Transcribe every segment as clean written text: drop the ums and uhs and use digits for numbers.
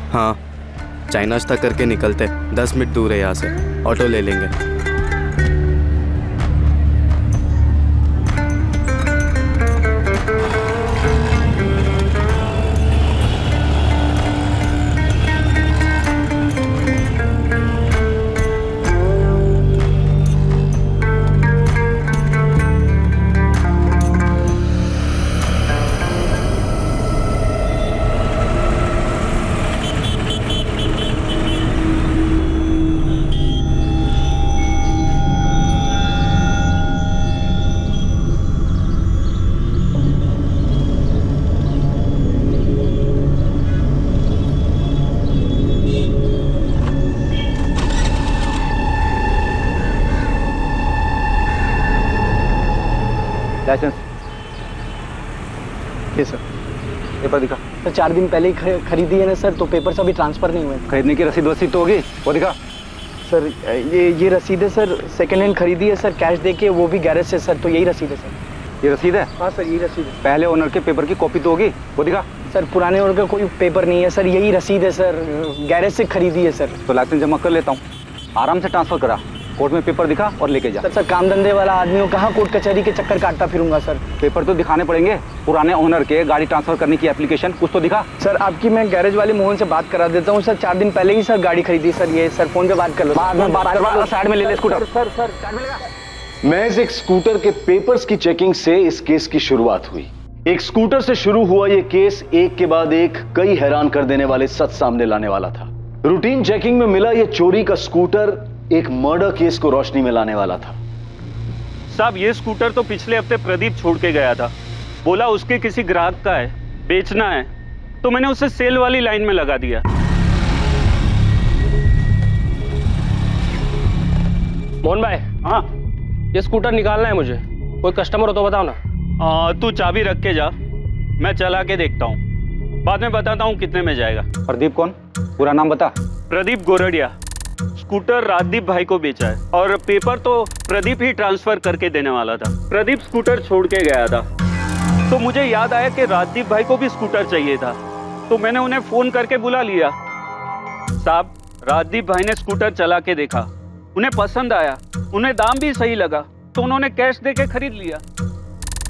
हाँ, चाय नाश्ता करके निकलते, 10 मिनट दूर है यहाँ से, ऑटो ले लेंगे। लाइसेंस ये सर। पेपर दिखा। सर 4 दिन पहले ही खरीदी है ना सर, तो पेपर से अभी ट्रांसफर नहीं हुए। खरीदने की रसीद वसीद तो होगी, वो दिखा। सर ये रसीद है सर, सेकेंड हैंड खरीदी है सर, कैश देके, वो भी गैरेज से सर, तो यही रसीद है सर। ये रसीद है? हाँ सर यही रसीद है। पहले ओनर के पेपर की कॉपी तो होगी, वो दिखा। सर पुराने ओनर का कोई पेपर नहीं है सर, यही रसीद है सर, गैरेज से खरीदी है सर। तो लाइसेंस जमा कर लेता हूँ, आराम से ट्रांसफर करा, कोर्ट में पेपर दिखा और लेके जा। सर काम धंधे वाला आदमी हो, कहाँ कोर्ट कचहरी के चक्कर काटता फिरूंगा सर। पेपर तो दिखाने पड़ेंगे, पुराने ओनर के गाड़ी ट्रांसफर करने की एप्लीकेशन कुछ तो दिखा। सर आपकी मैं गैरेज वाले मोहन से बात करा देता हूँ सर, 4 दिन पहले ही सर गाड़ी खरीदी सर, ये सर फोन पे बात कर लो। बाद में बात करवा, साइड में ले ले स्कूटर। सर साइड में लेगा। महज एक स्कूटर के पेपर्स की चेकिंग से इस केस की शुरुआत हुई। एक स्कूटर से शुरू हुआ यह केस एक के बाद एक कई हैरान कर देने वाले सच सामने लाने वाला था। रूटीन चेकिंग में मिला यह चोरी का स्कूटर एक मर्डर केस को रोशनी में लाने वाला था। साहब ये स्कूटर तो पिछले हफ्ते प्रदीप छोड़ के गया था, बोला उसके किसी ग्राहक का है, बेचना है, तो मैंने उसे सेल वाली लाइन में लगा दिया। मोहन भाई, हाँ ये स्कूटर निकालना है मुझे, कोई कस्टमर हो तो बताओ ना। तू चाबी रख के जा, मैं चला के देखता हूँ, बाद में बताता हूँ कितने में जाएगा। प्रदीप कौन? पूरा नाम बता। प्रदीप गोरडिया। स्कूटर राजदीप भाई को बेचा है और पेपर तो प्रदीप ही ट्रांसफर करके देने वाला था। प्रदीप स्कूटर छोड़ के गया था, तो मुझे याद आया कि राजदीप भाई को भी स्कूटर चाहिए था, तो मैंने उन्हें फोन करके बुला लिया। साहब राजदीप भाई ने स्कूटर चला के देखा, उन्हें पसंद आया, उन्हें दाम भी सही लगा, तो उन्होंने कैश दे के खरीद लिया।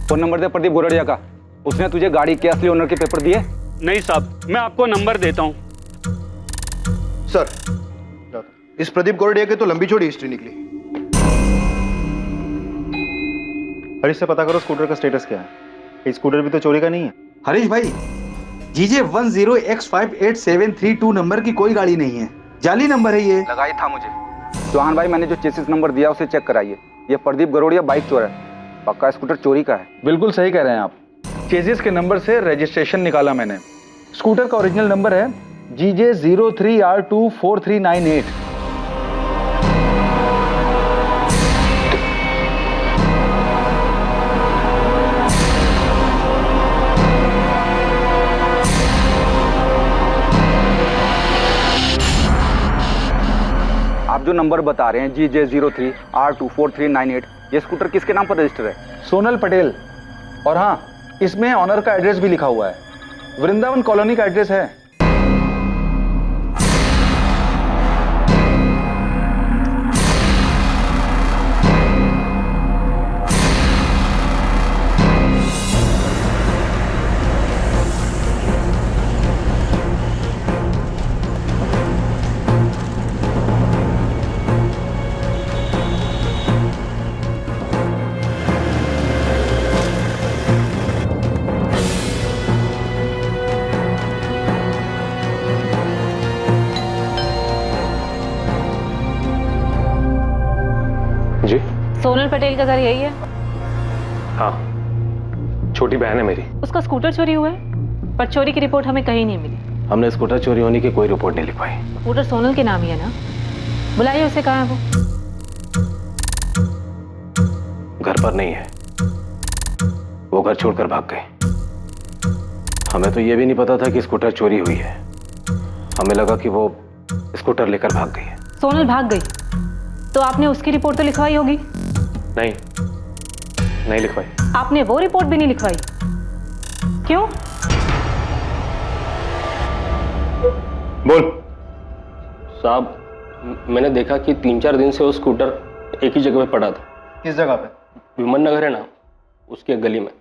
फोन नंबर दे प्रदीप गोरडिया का, उसने तुझे गाड़ी के असली ओनर के पेपर दिए? नहीं साहब, मैं आपको नंबर देता हूँ। सर इस प्रदीप गोरडिया की तो लंबी चौड़ी हिस्ट्री निकली। हरीश से पता करो स्कूटर का स्टेटस क्या है, ये स्कूटर भी तो चोरी का नहीं है। हरीश भाई, जीजे 10X5872 नंबर की कोई गाड़ी नहीं है, जाली नंबर है ये। लगाई था मुझे। चौहान भाई मैंने जो चेसिस नंबर दिया उसे चेक कराइए, ये प्रदीप गरोड़िया बाइक चोर है, पक्का स्कूटर चोरी का है। बिल्कुल सही कह रहे हैं आप, चेसिस के नंबर से रजिस्ट्रेशन निकाला मैंने। स्कूटर का ओरिजिनल नंबर है GJ 03R24398। आप जो नंबर बता रहे हैं GJ 03R24398, ये स्कूटर किसके नाम पर रजिस्टर है? सोनल पटेल। और हाँ, इसमें ऑनर का एड्रेस भी लिखा हुआ है, वृंदावन कॉलोनी का एड्रेस है। जी सोनल पटेल का घर यही है? हाँ, छोटी बहन है मेरी। उसका स्कूटर चोरी हुआ है, पर चोरी की रिपोर्ट हमें कहीं नहीं मिली। हमने स्कूटर चोरी होने की कोई रिपोर्ट नहीं लिखवाई। स्कूटर सोनल के नाम ही है ना? बुलाइए उसे, कहाँ है वो? घर पर नहीं है, वो घर छोड़कर भाग गए। हमें तो ये भी नहीं पता था कि स्कूटर चोरी हुई है, हमें लगा कि वो स्कूटर लेकर भाग गई है। सोनल भाग गई तो आपने उसकी रिपोर्ट तो लिखवाई होगी? नहीं लिखवाई। आपने वो रिपोर्ट भी नहीं लिखवाई, क्यों? बोल। साहब मैंने देखा कि 3-4 दिन से वो स्कूटर एक ही जगह पे पड़ा था। किस जगह पे? विमन नगर है ना, उसकी एक गली में।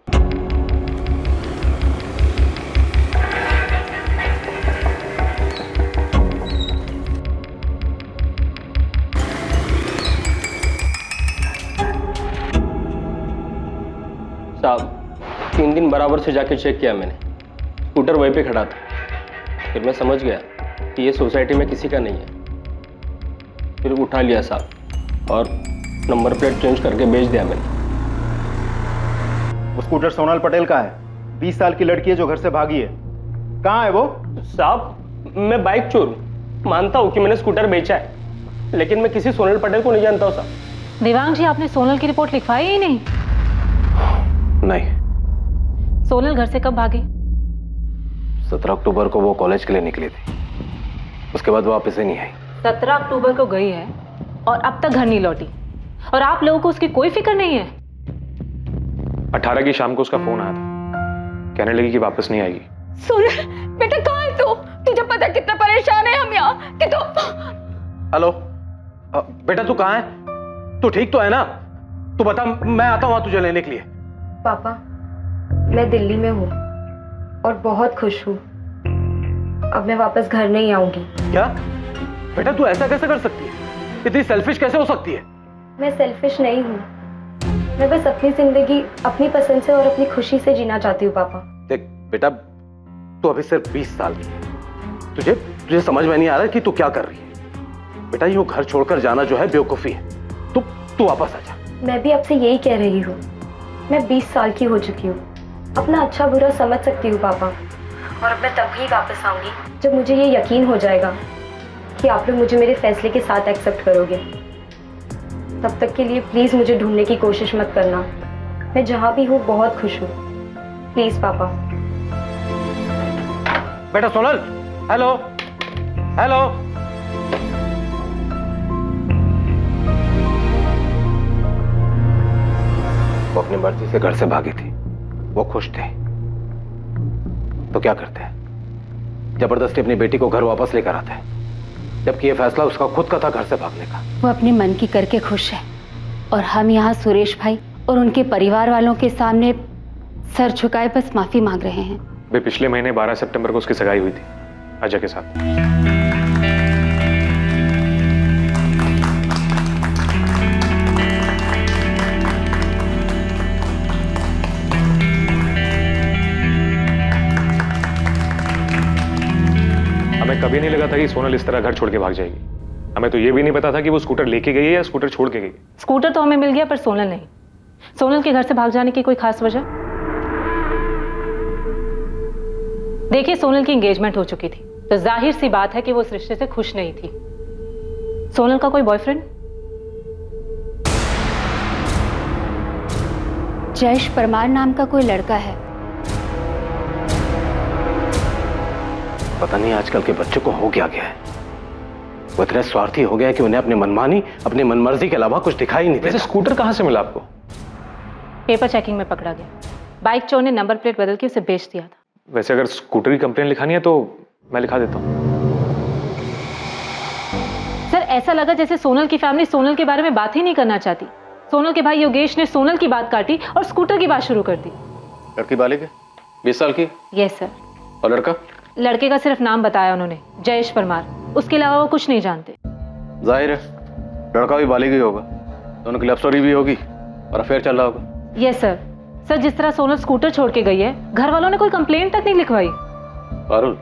साहब 3 दिन बराबर से जाके चेक किया मैंने, स्कूटर वहीं पे खड़ा था। फिर मैं समझ गया कि ये सोसाइटी में किसी का नहीं है। फिर उठा लिया साहब और नंबर प्लेट चेंज करके बेच दिया मैंने। वो स्कूटर सोनल पटेल का है, 20 साल की लड़की है जो घर से भागी है। कहाँ है वो? साहब मैं बाइक चोर हूँ, मानता हूँ कि मैंने स्कूटर बेचा है, लेकिन मैं किसी सोनल पटेल को नहीं जानता हूँ साहब। देवांग जी, आपने सोनल की रिपोर्ट लिखवाई ही नहीं? नहीं। सोनल घर से कब भागी? 17 अक्टूबर को वो कॉलेज के लिए निकली थी, उसके बाद वापस ही नहीं आई। 17 अक्टूबर को गई है और अब तक घर नहीं लौटी, और आप लोगों को उसकी कोई फिक्र नहीं है? 18 की शाम को उसका फोन आया था, कहने लगी कि वापस नहीं आएगी। सोनल बेटा कहाँ है तू? तुझे पता कितना परेशान है हम यहाँ कि तू। हेलो बेटा, तू कहाँ है? तू ठीक तो है ना? तू बता, मैं आता हूँ तुझे लेने के लिए। पापा मैं दिल्ली में हूँ और बहुत खुश हूँ। अब मैं वापस घर नहीं आऊंगी। क्या बेटा, तू ऐसा कैसे कर सकती है? इतनी सेल्फिश कैसे हो सकती है? मैं सेल्फिश नहीं हूँ, मैं बस अपनी जिंदगी अपनी पसंद से और अपनी खुशी से जीना चाहती हूँ। पापा देख बेटा, तू अभी सिर्फ 20 साल की है, तुझे समझ में नहीं आ रहा कि तू क्या कर रही है। बेटा यूं घर छोड़कर जाना जो है बेवकूफी है। तू वापस आ जा। मैं भी आपसे यही कह रही हूँ, मैं 20 साल की हो चुकी हूँ, अपना अच्छा बुरा समझ सकती हूँ पापा। और अब मैं तभी वापस आऊंगी जब मुझे ये यकीन हो जाएगा कि आप लोग मुझे मेरे फैसले के साथ एक्सेप्ट करोगे। तब तक के लिए प्लीज मुझे ढूंढने की कोशिश मत करना। मैं जहां भी हूँ बहुत खुश हूँ। प्लीज पापा। बेटा सोनल, हेलो हेलो। वो अपनी मर्जी से घर से भागी थी, वो खुश थे, तो क्या करते हैं? जबरदस्ती अपनी बेटी को घर वापस लेकर आते हैं, जबकि ये फैसला उसका खुद का था घर से भागने का। वो अपने मन की करके खुश है, और हम यहाँ सुरेश भाई और उनके परिवार वालों के सामने सर झुकाए बस माफी मांग रहे हैं। वे पिछले महीने 12 सितंबर को उसकी सगाई हुई थी अजय के साथ। हमें कभी नहीं लगा था कि सोनल इस तरह घर छोड़ के भाग जाएगी। हमें तो ये भी नहीं पता था कि वो स्कूटर लेके गई है या स्कूटर छोड़ के गई। स्कूटर तो हमें मिल गया, पर सोनल नहीं। सोनल के घर से भाग जाने की कोई खास वजह? देखिए, सोनल की एंगेजमेंट हो चुकी थी, तो जाहिर सी बात है कि वो इस रिश्ते से खुश नहीं थी। सोनल का कोई बॉयफ्रेंड? जयेश परमार नाम का कोई लड़का है। पता नहीं आजकल के बच्चों को हो क्या गया है, वो इतने स्वार्थी हो गया है कि उन्हें अपनी मनमानी, अपनी मनमर्जी के अलावा कुछ दिखाई नहीं देता। वैसे स्कूटर कहां से मिला आपको? पेपर चेकिंग में पकड़ा गया। बाइक चोर ने नंबर प्लेट बदल के उसे बेच दिया था। वैसे अगर स्कूटर की कंप्लेन लिखानी है तो मैं लिखा देता हूँ। सर, ऐसा लगा जैसे सोनल की फैमिली सोनल के बारे में बात ही नहीं करना चाहती। सोनल के भाई योगेश ने सोनल की बात काटी और स्कूटर की बात शुरू कर दी। लड़की बालिग है, 20 साल की? Yes sir. और लड़का? लड़के का सिर्फ नाम बताया उन्होंने, जयेश परमार। उसके अलावा वो कुछ नहीं जानते। जाहिर है लड़का भी बालिग ही होगा, दोनों की लव स्टोरी भी होगी और अफेयर चल रहा होगा। Yes sir. सर, जिस तरह सोनल स्कूटर छोड़ के गई है, घर वालों ने कोई कंप्लेंट तक नहीं लिखवाई। पारुल,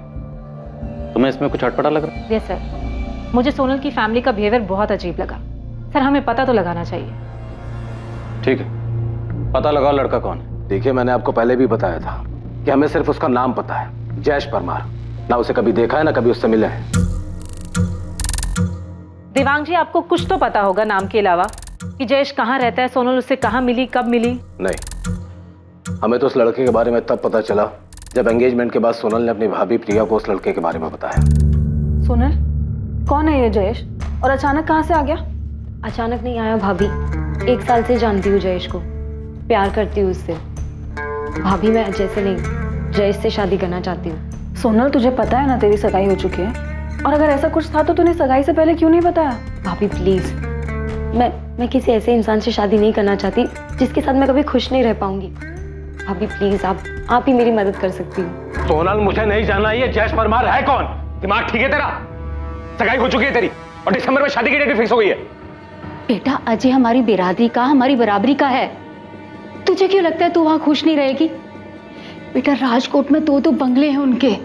तुम्हें इसमें कुछ अटपटा लग रहा है? यस सर, मुझे सोनल की फैमिली का बिहेवियर बहुत अजीब लगा। सर, हमें पता तो लगाना चाहिए। ठीक है, पता लगाओ लड़का कौन है। देखिए, मैंने आपको पहले भी बताया था कि हमें सिर्फ उसका नाम पता है, जयेश परमार। ना उसे कभी देखा है, ना कभी उससे मिले हैं। देवांग जी, आपको कुछ तो पता होगा नाम के अलावा कि जयेश कहाँ रहता है, सोनल उससे कहाँ मिली, कब मिली? नहीं, हमें तो उस लड़के के बारे में तब पता चला जब एंगेजमेंट के बाद सोनल ने अपनी भाभी प्रिया को उस लड़के के बारे में बताया। सोनल, कौन है ये जयेश और अचानक कहाँ से आ गया? अचानक नहीं आया भाभी, 1 साल से जानती हूँ जयेश को, प्यार करती हूँ उससे। भाभी मैं अजय से नहीं, जयेश से शादी करना चाहती हूँ। सोनल, तुझे पता है ना तेरी सगाई हो चुकी है? और अगर ऐसा कुछ था तो तूने सगाई से पहले क्यों नहीं बताया? भाभी प्लीज, मैं किसी ऐसे इंसान से शादी नहीं करना चाहती जिसके साथ मैं कभी खुश नहीं रह पाऊंगी। भाभी प्लीज, आप ही मेरी मदद कर सकती हो। सोनल, मुझे नहीं जानना ये जयेश परमार है कौन। दिमाग ठीक है तेरा? सगाई हो चुकी है तेरी और दिसंबर में शादी की डेट फिक्स हो गई है। बेटा, अजय हमारी बिरादरी का, हमारी बराबरी का है। तुझे क्यों लगता है तू वहां खुश नहीं रहेगी? बेटा, राजकोट में दो बंगले हैं उनके,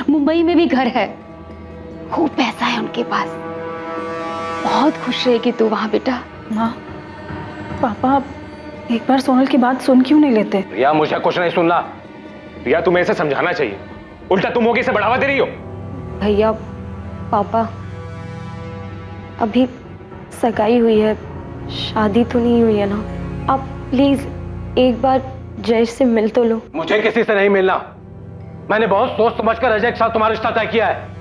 मुंबई में भी घर है, खूब पैसा है उनके पास। बहुत खुश रहेगी तू वहां बेटा। माँ, पापा एक बार सोनल की बात सुन क्यों नहीं लेते? रिया, मुझे कुछ नहीं सुनना। रिया, तुम्हें इसे समझाना चाहिए, उल्टा तुम होगी इसे बढ़ावा दे रही हो। भैया, पापा, अभी सगाई हुई है, शादी तो नहीं हुई है ना। आप प्लीज एक बार जयेश से मिल तो लो। मुझे किसी से नहीं मिलना। मैंने बहुत सोच समझकर अजय के साथ तुम्हारा रिश्ता तय किया है।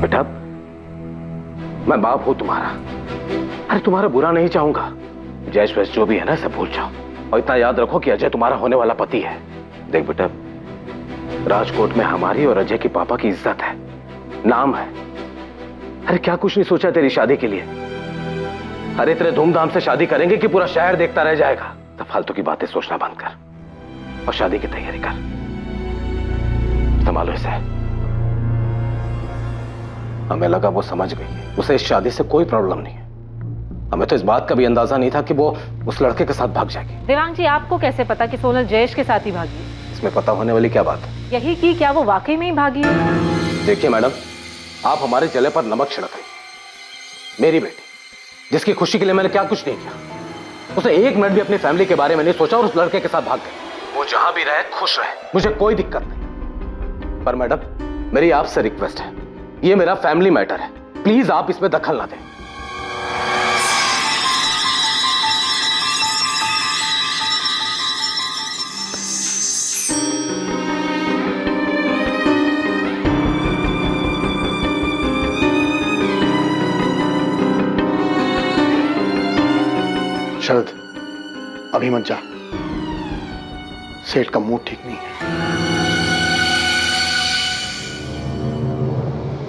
बेटा, मैं बाप हूं तुम्हारा। अरे तुम्हारा बुरा नहीं चाहूंगा। जयेश वैस जो भी है ना, सब भूल जाओ और इतना याद रखो कि अजय तुम्हारा होने वाला पति है। देख बेटा, राजकोट में हमारी और अजय के पापा की इज्जत है, नाम है। अरे क्या कुछ नहीं सोचा तेरी शादी के लिए? अरे इतने धूमधाम से शादी करेंगे कि पूरा शहर देखता रह जाएगा। तो फालतू की बातें सोचना बंद कर और शादी की तैयारी कर। संभालो इसे। हमें लगा वो समझ गई है, उसे इस शादी से कोई प्रॉब्लम नहीं है। हमें तो इस बात का भी अंदाजा नहीं था कि वो उस लड़के के साथ भाग जाएगी। देवांग जी, आपको कैसे पता कि सोनल जयेश के साथ ही भागी? इसमें पता होने वाली क्या बात है? यही कि क्या वो वाकई में ही भागी है? देखिए मैडम, आप हमारे जले पर नमक छिड़क रही। मेरी बेटी, जिसकी खुशी के लिए मैंने क्या कुछ नहीं किया, उसे एक मिनट भी अपनी फैमिली के बारे में नहीं सोचा और उस लड़के के साथ भाग गई। वो जहां भी रहे खुश रहे, मुझे कोई दिक्कत नहीं। पर मैडम, मेरी आपसे रिक्वेस्ट है, ये मेरा फैमिली मैटर है, प्लीज आप इसमें दखल ना दें। शरद, अभी मत जा, सेठ का मूड ठीक नहीं है।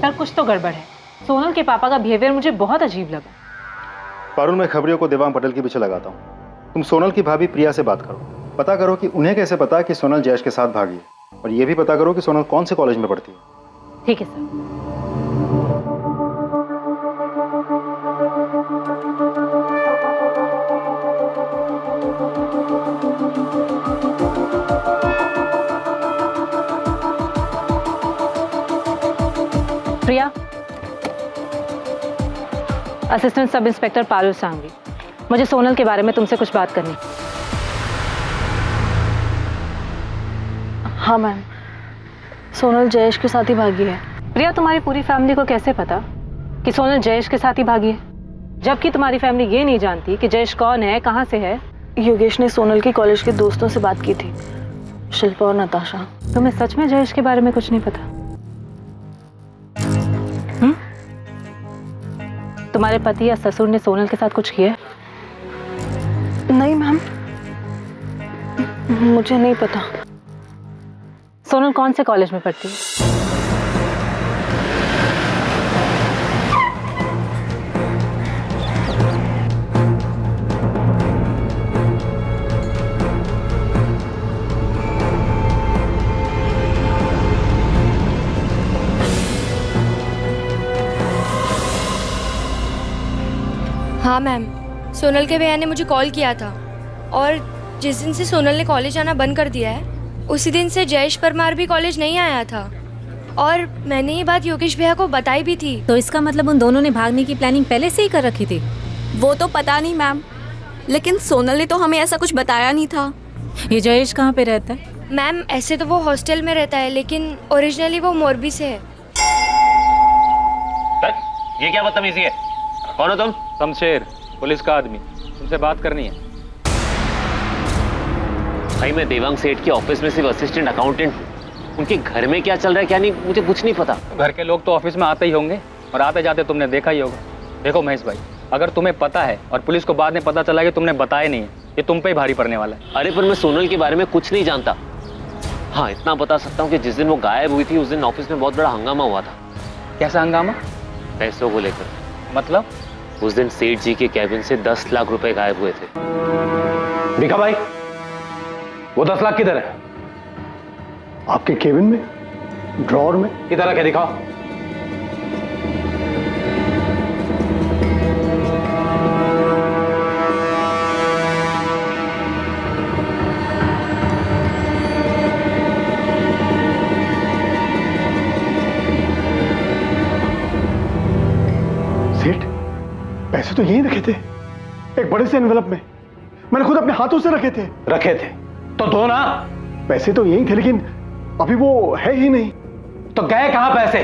सर, कुछ तो गड़बड़ है। सोनल के पापा का बिहेवियर मुझे बहुत अजीब लगा। पारुल, मैं खबरियों को देवांग पटेल के पीछे लगाता हूँ। तुम सोनल की भाभी प्रिया से बात करो, पता करो कि उन्हें कैसे पता कि सोनल जयेश के साथ भागी है, और ये भी पता करो कि सोनल कौन से कॉलेज में पढ़ती है। ठीक है sir. Priya, assistant sub inspector Parul Sanghvi, मुझे सोनल के बारे में तुमसे कुछ बात करनी। हाँ मैम, सोनल जयेश के साथ ही भागी है। प्रिया, तुम्हारी पूरी फैमिली को कैसे पता कि सोनल जयेश के साथ ही भागी है, जबकि तुम्हारी फैमिली ये नहीं जानती कि जयेश कौन है, कहाँ से है? योगेश ने सोनल के कॉलेज के दोस्तों से बात की थी, शिल्पा और नताशा। तुम्हें सच में जयेश के बारे में कुछ नहीं पता? तुम्हारे पति या ससुर ने सोनल के साथ कुछ किया? नहीं मैम, मुझे नहीं पता। सोनल कौन से कॉलेज में पढ़ती है? हाँ मैम, सोनल के भैया ने मुझे कॉल किया था और जिस दिन से सोनल ने कॉलेज आना बंद कर दिया है उसी दिन से जयेश परमार भी कॉलेज नहीं आया था, और मैंने ये बात योगेश भैया को बताई भी थी। तो इसका मतलब उन दोनों ने भागने की प्लानिंग पहले से ही कर रखी थी? वो तो पता नहीं मैम, लेकिन सोनल ने तो हमें ऐसा कुछ बताया नहीं था। ये जयेश कहाँ पे रहता है? मैम, ऐसे तो वो हॉस्टल में रहता है, लेकिन ओरिजिनली वो मोरबी से है। ये क्या बदतमीजी है? कौन हो तुम? शमशेर, पुलिस का आदमी, तुमसे बात करनी है। भाई, मैं देवांग सेठ के ऑफिस में सिर्फ असिस्टेंट अकाउंटेंट हूँ। उनके घर में क्या चल रहा है क्या नहीं, मुझे कुछ नहीं पता। घर के लोग तो ऑफिस में आते ही होंगे और आते जाते तुमने देखा ही होगा। देखो महेश भाई, अगर तुम्हें पता है और पुलिस को बाद में पता चला कि तुमने बताया नहीं है, ये तुम पे ही भारी पड़ने वाला है। अरे पर मैं सोनल के बारे में कुछ नहीं जानता। हाँ इतना बता सकता हूँ कि जिस दिन वो गायब हुई थी उस दिन ऑफिस में बहुत बड़ा हंगामा हुआ था। कैसा हंगामा? पैसों को लेकर। मतलब? उस दिन सेठ जी के कैबिन से 10 लाख रुपए गायब हुए थे। भिखा भाई, वो 10 लाख किधर है? आपके केबिन में, ड्रॉर में। इधर आके दिखाओ। सेठ, पैसे तो यहीं रखे थे, एक बड़े से एनवेलप में। मैंने खुद अपने हाथों से रखे थे। रखे थे तो दो ना। पैसे तो यहीं थे, लेकिन अभी वो है ही नहीं। तो गए कहां पैसे?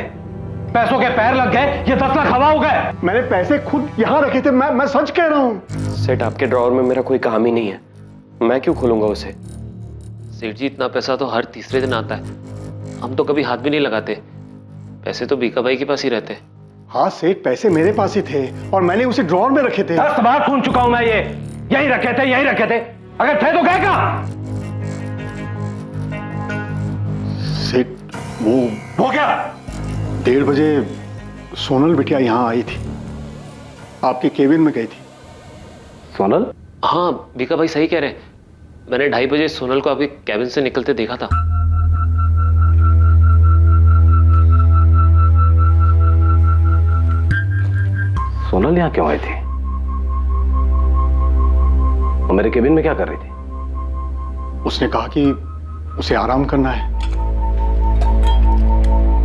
पैसों के पैर लग गए, ये 10 लाख हवा हो गए। मैंने पैसे खुद यहां रखे थे, मैं सच कह रहा हूं। सेठ आपके ड्रॉवर में मेरा कोई काम ही नहीं है, मैं क्यों खोलूंगा उसे? सेठ जी इतना पैसा तो हर तीसरे दिन आता है, हम तो कभी हाथ भी नहीं लगाते। पैसे तो बीका भाई के पास ही रहते। हाँ सेठ, पैसे मेरे पास ही थे और मैंने उसे ड्रॉर में रखे थे। 10 बार सुन चुका हूं मैं ये, यही रखे थे, यही रखे थे। अगर थे तो गए कहां? सेठ वो क्या? 1:30 बजे सोनल बिटिया यहाँ आई थी, आपके केबिन में गई थी। सोनल? हाँ बीका भाई सही कह रहे हैं, मैंने 2:30 बजे सोनल को आपके कैबिन से निकलते देखा था। सोनल यहाँ क्यों आई थी? वो मेरे केबिन में क्या कर रही थी? उसने कहा कि उसे आराम करना है।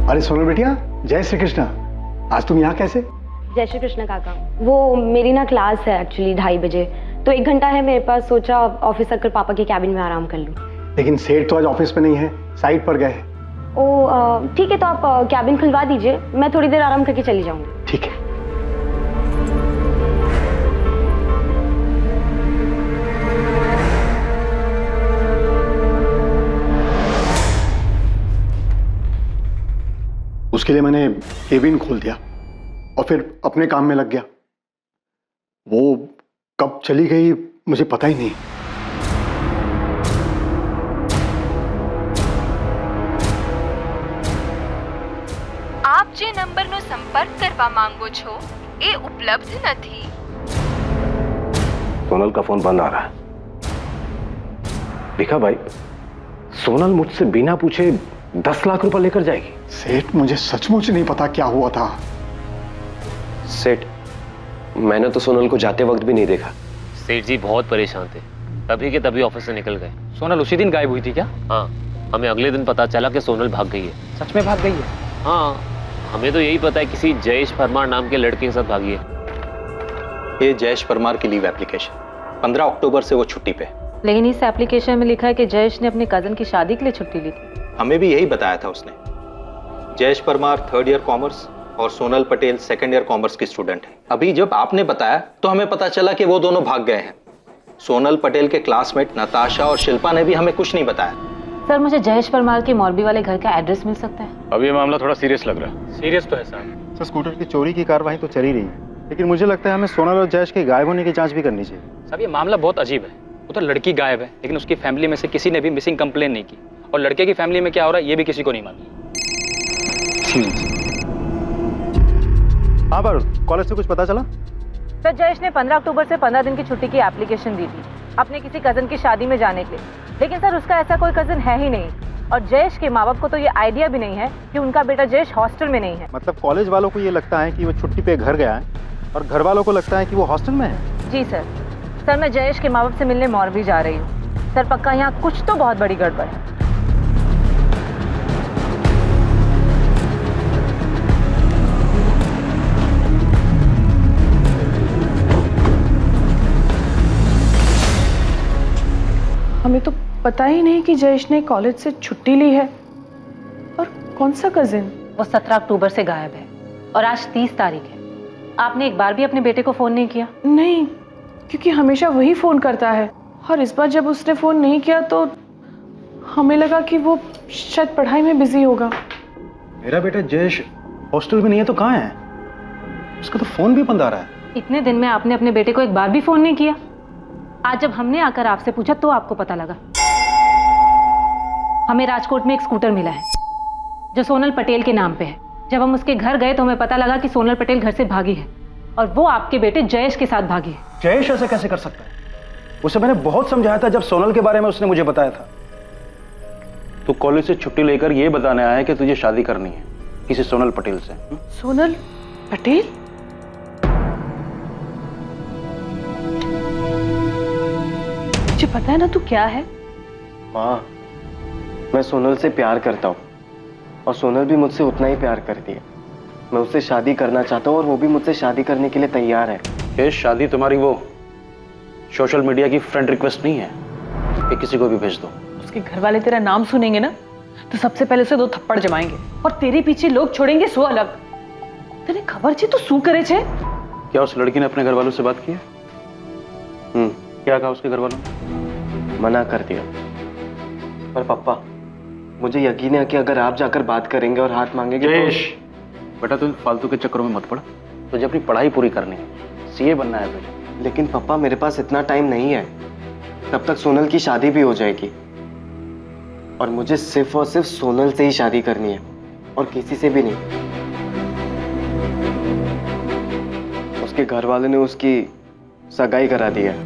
अरे सोनल बेटिया, जय श्री कृष्ण। आज तुम यहाँ कैसे? जय श्री कृष्ण काका। वो मेरी ना क्लास है एक्चुअली 2:30 बजे, तो 1 घंटा है मेरे पास, सोचा ऑफिस आकर पापा के कैबिन में आराम कर लूँ। लेकिन सेठ तो आज ऑफिस में नहीं है, साइट पर गए हैं। ओ ठीक है, तो आप कैबिन खुलवा दीजिए, मैं थोड़ी देर आराम करके चली जाऊँगी। ठीक है। उसके लिए मैंने केबिन खोल दिया और फिर अपने काम में लग गया। वो कब चली गई मुझे पता ही नहीं। आप जे नंबरનો સંપર્ક કરવા માંગો છો એ ઉપલબ્ધ નથી। सोनल का फोन बंद आ रहा है। भिखा भाई, सोनल मुझसे बिना पूछे 10 लाख रुपए लेकर जाएगी? सेठ, मुझे सचमुच नहीं पता क्या हुआ था। सेठ मैंने तो सोनल को जाते वक्त भी नहीं देखा। सेठ जी बहुत परेशान थे, तभी के तभी ऑफिस से निकल गए। सोनल उसी दिन गायब हुई थी क्या? हाँ, हमें अगले दिन पता चला कि सोनल भाग गई है। सच में भाग गई है? हाँ, हमें तो यही पता है किसी जयेश परमार नाम के लड़के के साथ भागी है। ये जयेश परमार की लीव एप्लीकेशन, 15 अक्टूबर से वो छुट्टी पे। लेकिन इस एप्लीकेशन में लिखा है कि जयेश ने अपने कजन की शादी के लिए छुट्टी ली थी। हमें भी यही बताया था उसने। Jayesh Parmar 3rd year commerce और Sonal Patel 2nd year commerce की स्टूडेंट है। अभी जब आपने बताया तो हमें पता चला कि वो दोनों भाग गए हैं। सोनल पटेल के क्लासमेट नताशा और शिल्पा ने भी हमें कुछ नहीं बताया। सर, मुझे जयेश परमार के मौलवी वाले घर का एड्रेस मिल सकता है? अब ये मामला थोड़ा सीरियस लग रहा है। सीरियस तो है साहब। सर, स्कूटर की चोरी की कार्रवाई तो चल ही रही है, लेकिन मुझे लगता है हमें सोनल और जयेश के गायब होने की जांच भी करनी चाहिए। साहब ये मामला बहुत अजीब है। उधर लड़की गायब है, लेकिन उसकी फैमिली में से किसी ने भी मिसिंग कंप्लेन नहीं की, और लड़के की फैमिली में क्या हो रहा है ये भी किसी को नहीं मालूम। हाँ पर कॉलेज से कुछ पता चला? सर, जयेश ने 15 अक्टूबर से 15 दिन की छुट्टी की एप्लीकेशन दी थी अपने किसी कजन की शादी में जाने के लिए, लेकिन सर उसका ऐसा कोई कजन है ही नहीं, और जयेश के माँ बाप को तो ये आइडिया भी नहीं है कि उनका बेटा जयेश हॉस्टल में नहीं है। मतलब कॉलेज वालों को ये लगता है कि वो छुट्टी पे घर गया है और घर वालों को लगता है कि वो हॉस्टल में है। जी सर। सर, मैं जयेश के माँ बाप से मिलने मौरवी जा रही हूँ। सर पक्का यहाँ कुछ तो बहुत बड़ी गड़बड़ है। हमें तो पता ही नहीं कि जयेश ने कॉलेज से छुट्टी ली है। और कौन सा कजिन? वो 17 अक्टूबर से गायब है और आज 30 तारीख है। आपने एक बार भी अपने बेटे को फोन नहीं किया? नहीं, क्योंकि हमेशा वही फोन करता है, और इस बार जब उसने फोन नहीं किया तो हमें लगा कि वो शायद पढ़ाई में बिजी होगा। मेरा बेटा जयेश हॉस्टल में नहीं है तो कहाँ है? उसका तो फोन भी बंद आ रहा है। इतने दिन में आपने अपने बेटे को एक बार भी फोन नहीं किया। आज जब हमने आकर आपसे पूछा तो आपको पता लगा। हमें राजकोट में एक स्कूटर मिला है जो सोनल पटेल के नाम पे है। जब हम उसके घर गए तो हमें पता लगा कि सोनल पटेल घर से भागी है और वो आपके बेटे जयेश के साथ भागी है। जयेश ऐसे कैसे कर सकता है? उसे मैंने बहुत समझाया था जब सोनल के बारे में उसने मुझे बताया था। तू कॉलेज से छुट्टी लेकर ये बताने आया है कि तुझे शादी करनी है किसी सोनल पटेल से। सोनल पटेल? मुझे पता है ना तू क्या है। माँ, मैं सोनल से प्यार करता हूँ और सोनल भी मुझसे उतना ही प्यार करती है। मैं उससे शादी करना चाहता हूँ और वो भी मुझसे शादी करने के लिए तैयार है। ये शादी तुम्हारी वो सोशल मीडिया की फ्रेंड रिक्वेस्ट नहीं है कि किसी को भी भेज दो। उसके घर वाले तेरा नाम सुनेंगे ना तो सबसे पहले उसे 2 थप्पड़ जमाएंगे और तेरे पीछे लोग छोड़ेंगे 100 अलग। तेरे खबर छे तो शू करे छे? क्या उस लड़की ने अपने घर वालों से बात की है? क्या कहा उसके घर वालों ने? मना कर दिया। पर पापा, मुझे यकीन है कि अगर आप जाकर बात करेंगे और हाथ मांगेंगे तो... बेटा तुम फालतू के चक्करों में मत पड़। तुझे अपनी पढ़ाई पूरी करनी है, सीए बनना है तुझे। लेकिन पापा, मेरे पास इतना टाइम नहीं है। तब तक सोनल की शादी भी हो जाएगी और मुझे सिर्फ और सिर्फ सोनल से ही शादी करनी है और किसी से भी नहीं। उसके घर वालों ने उसकी सगाई करा दी है।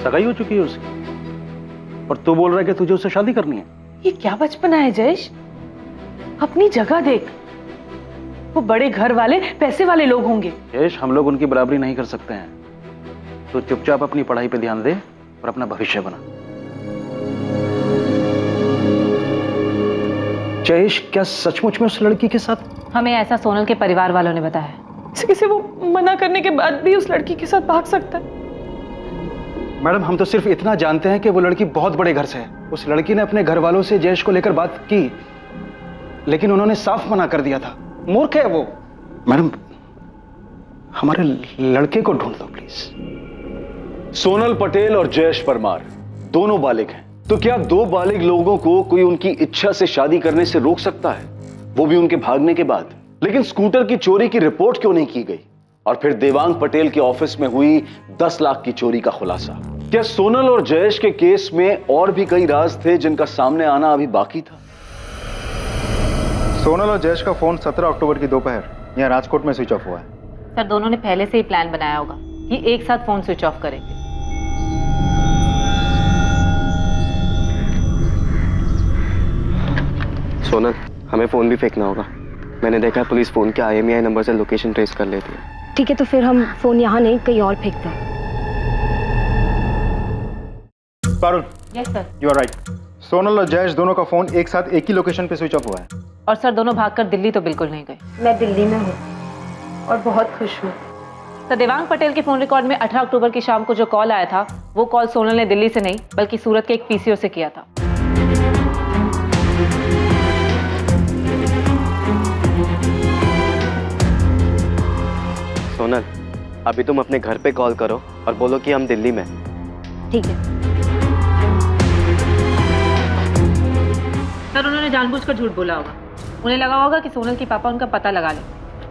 सगाई हो चुकी है उसकी और तू बोल रहा है कि तुझे उससे शादी करनी है? ये क्या बचपना है जयेश? अपनी जगह देख। वो बड़े घर वाले पैसे वाले लोग होंगे। जयेश, हम लोग उनकी बराबरी नहीं कर सकते हैं। तो चुपचाप अपनी पढ़ाई पे ध्यान दे और अपना भविष्य बना। जयेश क्या सचमुच में उस लड़की के साथ? हमें ऐसा सोनल के परिवार वालों ने बताया है। किसी वो मना करने के बाद भी उस लड़की के साथ भाग सकता है? मैडम, हम तो सिर्फ इतना जानते हैं कि वो लड़की बहुत बड़े घर से है। उस लड़की ने अपने घर वालों से जयेश को लेकर बात की लेकिन उन्होंने साफ मना कर दिया था। मूर्ख है वो। मैडम, हमारे लड़के को ढूंढ दो प्लीज। सोनल पटेल और जयेश परमार दोनों बालिग हैं, तो क्या 2 बालिग लोगों को कोई उनकी इच्छा से शादी करने से रोक सकता है, वो भी उनके भागने के बाद? लेकिन स्कूटर की चोरी की रिपोर्ट क्यों नहीं की गई? और फिर देवांग पटेल के ऑफिस में हुई 10 लाख की चोरी का खुलासा। क्या सोनल और जयेश के केस में और भी कई राज थे जिनका सामने आना अभी बाकी था? सोनल और जयेश का फोन 17 अक्टूबर की दोपहर यहाँ राजकोट में स्विच ऑफ हुआ है। सर, दोनों ने पहले से ही प्लान बनाया होगा कि एक साथ फोन स्विच ऑफ करेंगे। सोनल, हमें फोन भी फेंकना होगा। मैंने देखा पुलिस फोन के IMEI नंबर से लोकेशन ट्रेस कर लेती है। ठीक है, तो फिर हम फोन यहाँ नहीं कहीं और फेंकते हैं। Parul, yes sir. You are right. Sonal और जयेश दोनों का फोन एक साथ एक ही लोकेशन पे स्विच ऑफ हुआ है। और सर, दोनों भागकर दिल्ली तो बिल्कुल नहीं गए। मैं दिल्ली में हूँ और बहुत खुश हूँ। तो देवांग पटेल के फोन रिकॉर्ड में 18 अक्टूबर की शाम को जो कॉल आया था वो कॉल सोनल ने दिल्ली से नहीं बल्कि सूरत के एक PCO से किया था। सोनल, अभी तुम अपने घर पे कॉल करो और बोलो कि हम दिल्ली में। ठीक है सर, उन्होंने जानबूझकर झूठ बोला होगा। उन्हें लगा होगा कि सोनल के पापा उनका पता लगा ले।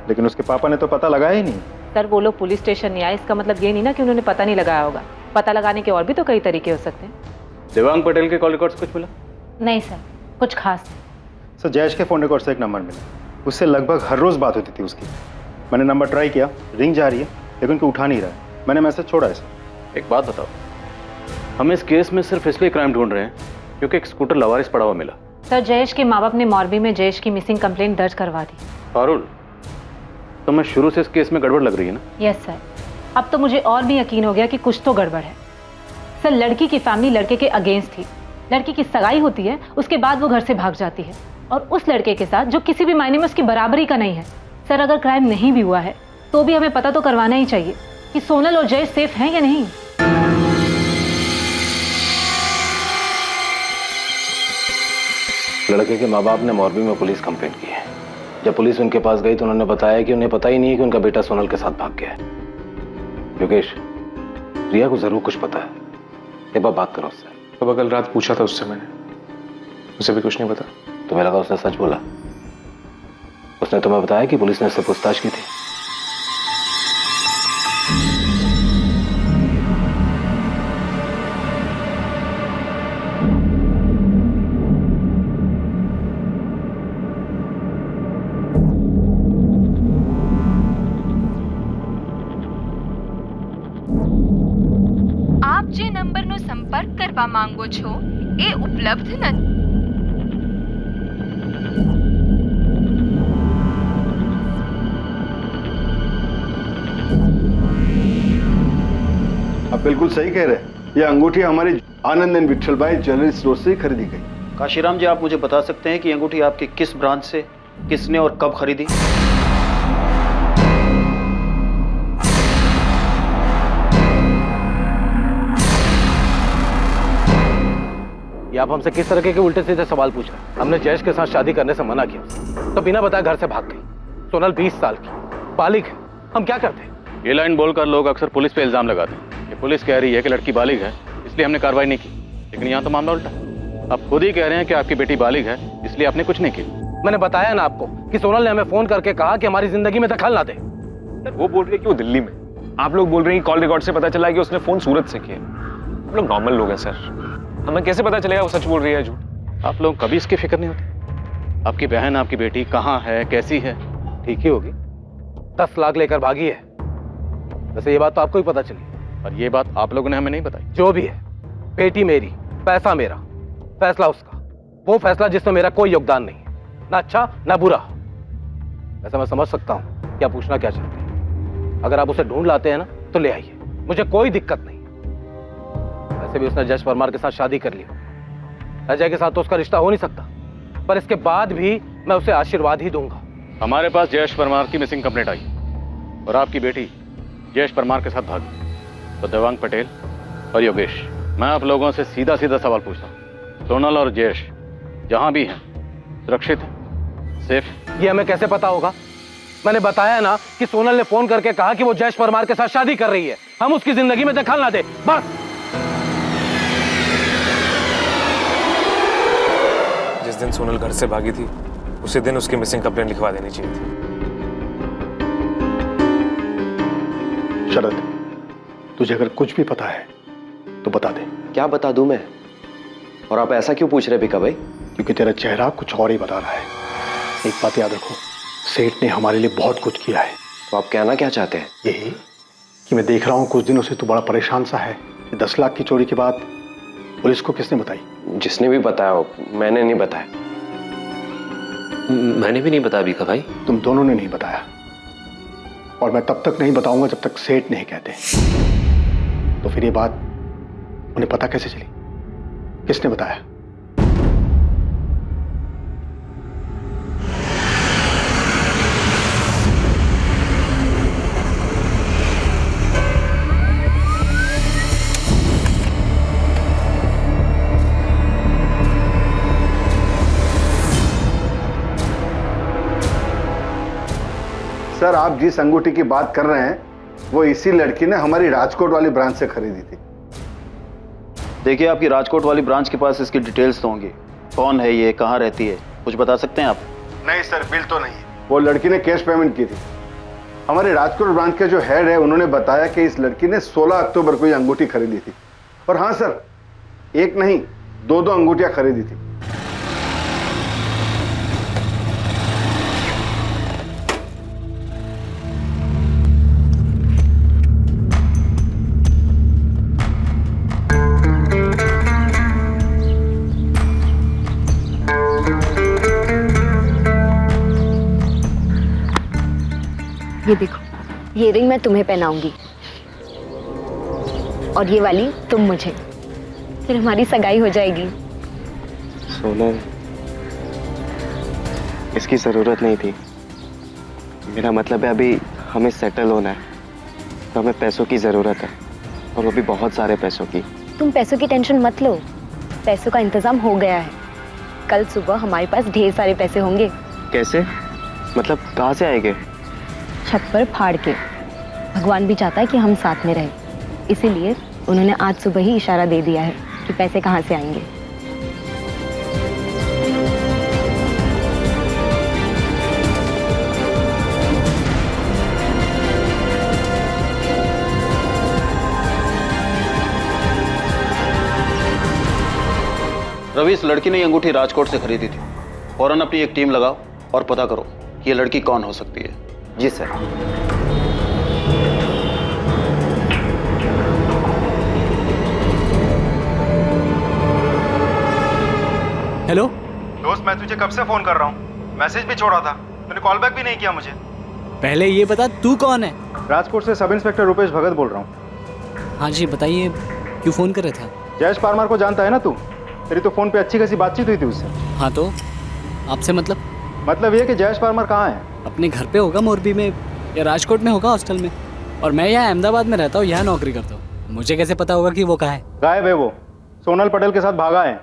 लेकिन उसके पापा ने तो पता लगाया ही नहीं। सर, वो लोग पुलिस स्टेशन नहीं आए, इसका मतलब ये नहीं ना कि उन्होंने पता नहीं लगाया होगा। पता लगाने के और भी तो कई तरीके हो सकते हैं। देवांग पटेल के कॉल रिकॉर्ड्स कुछ मिला? नहीं सर, कुछ खास। सर, जयेश के फोन रिकॉर्ड से एक नंबर मिला। उससे लगभग हर रोज बात होती थी उसकी। मैंने नंबर ट्राई किया, रिंग जा रही है लेकिन कोई उठा नहीं रहा है। मैंने मैसेज छोड़ा है सर। एक बात बताओ, हम इस केस में सिर्फ इसलिए क्राइम ढूंढ रहे हैं क्योंकि एक स्कूटर लवारिस पड़ा हुआ मिला। सर, जयेश के माँ बाप ने मोरबी में जयेश की मिसिंग कंप्लेंट दर्ज करवा दी। पारुल, तुम्हें शुरू से इस केस में गड़बड़ लग रही है ना? यस सर, अब तो मुझे और भी यकीन हो गया कि कुछ तो गड़बड़ है। सर, लड़की की फैमिली लड़के के अगेंस्ट थी। लड़की की सगाई होती है, उसके बाद वो घर से भाग जाती है और उस लड़के के साथ जो किसी भी मायने में उसकी बराबरी का नहीं है। सर, अगर क्राइम नहीं भी हुआ है तो भी हमें पता तो करवाना ही चाहिए कि सोनल और जयेश सेफ हैं या नहीं। लड़के के माँ बाप ने मोरबी में पुलिस कंप्लेंट की है। जब पुलिस उनके पास गई तो उन्होंने बताया कि उन्हें पता ही नहीं है कि उनका बेटा सोनल के साथ भाग गया है। योगेश, रिया को जरूर कुछ पता है। एक बार बात करो उससे। तो कल रात पूछा था उससे मैंने, उसे भी कुछ नहीं पता। तुम्हें लगा उसने सच बोला? उसने तुम्हें बताया कि पुलिस ने उससे पूछताछ की थी? કરવા માંગો છો એ ઉપલબ્ધ નથી. आप बिल्कुल सही कह रहे हैं। ये अंगूठी हमारी आनंद एंड विठल भाई ज्वेलरी स्टोर से खरीदी गई। काशीराम जी, आप मुझे बता सकते हैं कि अंगूठी आपकी किस ब्रांच से किसने और कब खरीदी? ये आप हमसे किस तरह के उल्टे सीधे सवाल पूछ रहे हैं? हमने जयेश के साथ शादी करने से मना किया तो बिना बताए घर से भाग गई। सोनल 20 साल की बालिग है, हम क्या करते हैं? ये लाइन बोलकर लोग अक्सर पुलिस पे इल्जाम लगाते हैं। ये पुलिस कह रही है कि लड़की बालिग है इसलिए हमने कार्रवाई नहीं की, लेकिन यहाँ तो मामला उल्टा है। आप खुद ही कह रहे हैं कि आपकी बेटी बालिग है इसलिए आपने कुछ नहीं किया। मैंने बताया ना आपको कि सोनल ने हमें फोन करके कहा कि हमारी जिंदगी में दखल ना दे। सर वो बोल रही है कि वो दिल्ली में, आप लोग बोल रहे हैं कि कॉल रिकॉर्ड से पता चला कि उसने फोन सूरत से किया। हम लोग नॉर्मल लोग हैं सर, हमें कैसे पता चलेगा वो सच बोल रही है झूठ? आप लोग कभी इसकी फिक्र नहीं होती? आपकी बहन आपकी बेटी कहाँ है, कैसी है? ठीक ही होगी, 10 लाख लेकर भागी है। वैसे ये बात तो आपको ही पता चली, और ये बात आप लोगों ने हमें नहीं बताई। जो भी है, बेटी मेरी, पैसा मेरा, फैसला उसका। वो फैसला जिसमें मेरा कोई योगदान नहीं है, ना अच्छा ना बुरा। वैसे मैं समझ सकता हूँ क्या पूछना क्या चाहते हैं। अगर आप उसे ढूंढ लाते हैं ना तो ले आइए, मुझे कोई दिक्कत नहीं। वैसे भी उसने जयेश परमार के साथ शादी कर ली, अजय के साथ तो उसका रिश्ता हो नहीं सकता, पर इसके बाद भी मैं उसे आशीर्वाद ही दूंगा। हमारे पास जयेश परमार की मिसिंग कंप्लेंट आई और आपकी बेटी जयेश परमार के साथ भागी। तो देवांग पटेल और योगेश, मैं आप लोगों से सीधा सीधा सवाल पूछता हूँ, सोनल और जयेश जहां भी हैं सुरक्षित हैं, सेफ? ये हमें कैसे पता होगा? मैंने बताया ना कि सोनल ने फोन करके कहा कि वो जयेश परमार के साथ शादी कर रही है, हम उसकी जिंदगी में दखल ना दे, बस। जिस दिन सोनल घर से भागी थी उसी दिन उसकी मिसिंग कंप्लेंट लिखवा देनी चाहिए थी। शरद, तुझे अगर कुछ भी पता है तो बता दे। क्या बता दूं मैं? और आप ऐसा क्यों पूछ रहे भिका भाई? क्योंकि तेरा चेहरा कुछ और ही बता रहा है। एक बात याद रखो, सेठ ने हमारे लिए बहुत कुछ किया है। तो आप कहना क्या चाहते हैं? यही कि मैं देख रहा हूँ कुछ दिनों से तू बड़ा परेशान सा है। 10 लाख की चोरी के बाद पुलिस को किसने बताई? जिसने भी बताया हो, मैंने नहीं बताया। मैंने भी नहीं बताया भिका भाई। तुम दोनों ने नहीं बताया, और मैं तब तक नहीं बताऊंगा जब तक सेठ नहीं कहते। तो फिर ये बात उन्हें पता कैसे चली? किसने बताया? सर, आप जिस अंगूठी की बात कर रहे हैं वो इसी लड़की ने हमारी राजकोट वाली ब्रांच से खरीदी थी। देखिए, आपकी राजकोट वाली ब्रांच के पास इसकी डिटेल्स तो होंगी। कौन है ये, कहाँ रहती है, कुछ बता सकते हैं आप? नहीं सर, बिल तो नहीं। वो लड़की ने कैश पेमेंट की थी। हमारे राजकोट ब्रांच के जो हेड है उन्होंने बताया कि इस लड़की ने 16 अक्टूबर को ये अंगूठी खरीदी थी। और हाँ सर, एक नहीं 2 अंगूठियां खरीदी थी। ये देखो, ये रिंग मैं तुम्हें पहनाऊंगी और ये वाली तुम मुझे, फिर हमारी सगाई हो जाएगी। सोनल, इसकी जरूरत नहीं थी। मेरा मतलब है अभी हमें सेटल होना है, तो हमें पैसों की जरूरत है, और वो भी बहुत सारे पैसों की। तुम पैसों की टेंशन मत लो, पैसों का इंतजाम हो गया है। कल सुबह हमारे पास ढेर सारे पैसे होंगे। कैसे? मतलब कहाँ से आएंगे? छत पर फाड़ के। भगवान भी चाहता है कि हम साथ में रहें, इसीलिए उन्होंने आज सुबह ही इशारा दे दिया है कि पैसे कहाँ से आएंगे। रवि, इस लड़की ने ये अंगूठी राजकोट से खरीदी थी। फौरन अपनी एक टीम लगाओ और पता करो कि ये लड़की कौन हो सकती है। जी सर। हेलो दोस्त, मैं तुझे कब से फोन कर रहा हूँ, मैसेज भी छोड़ा था, तूने कॉल बैक भी नहीं किया मुझे। पहले ये बता तू कौन है? राजकोट से सब इंस्पेक्टर रुपेश भगत बोल रहा हूँ। हाँ जी बताइए, क्यों फ़ोन कर रहे थे? जयेश परमार को जानता है ना तू? तेरी तो फोन पे अच्छी खासी बातचीत हुई थी उससे। हाँ तो आपसे मतलब ये कि जयेश परमार कहाँ है? अपने घर पे होगा मोरबी में, या राजकोट में होगा हॉस्टल में, और मैं यहाँ अहमदाबाद में रहता हूँ, यहाँ नौकरी करता हूँ। मुझे कैसे पता होगा कि वो कहाँ है? गायब है वो, सोनल पटेल के साथ भागा है।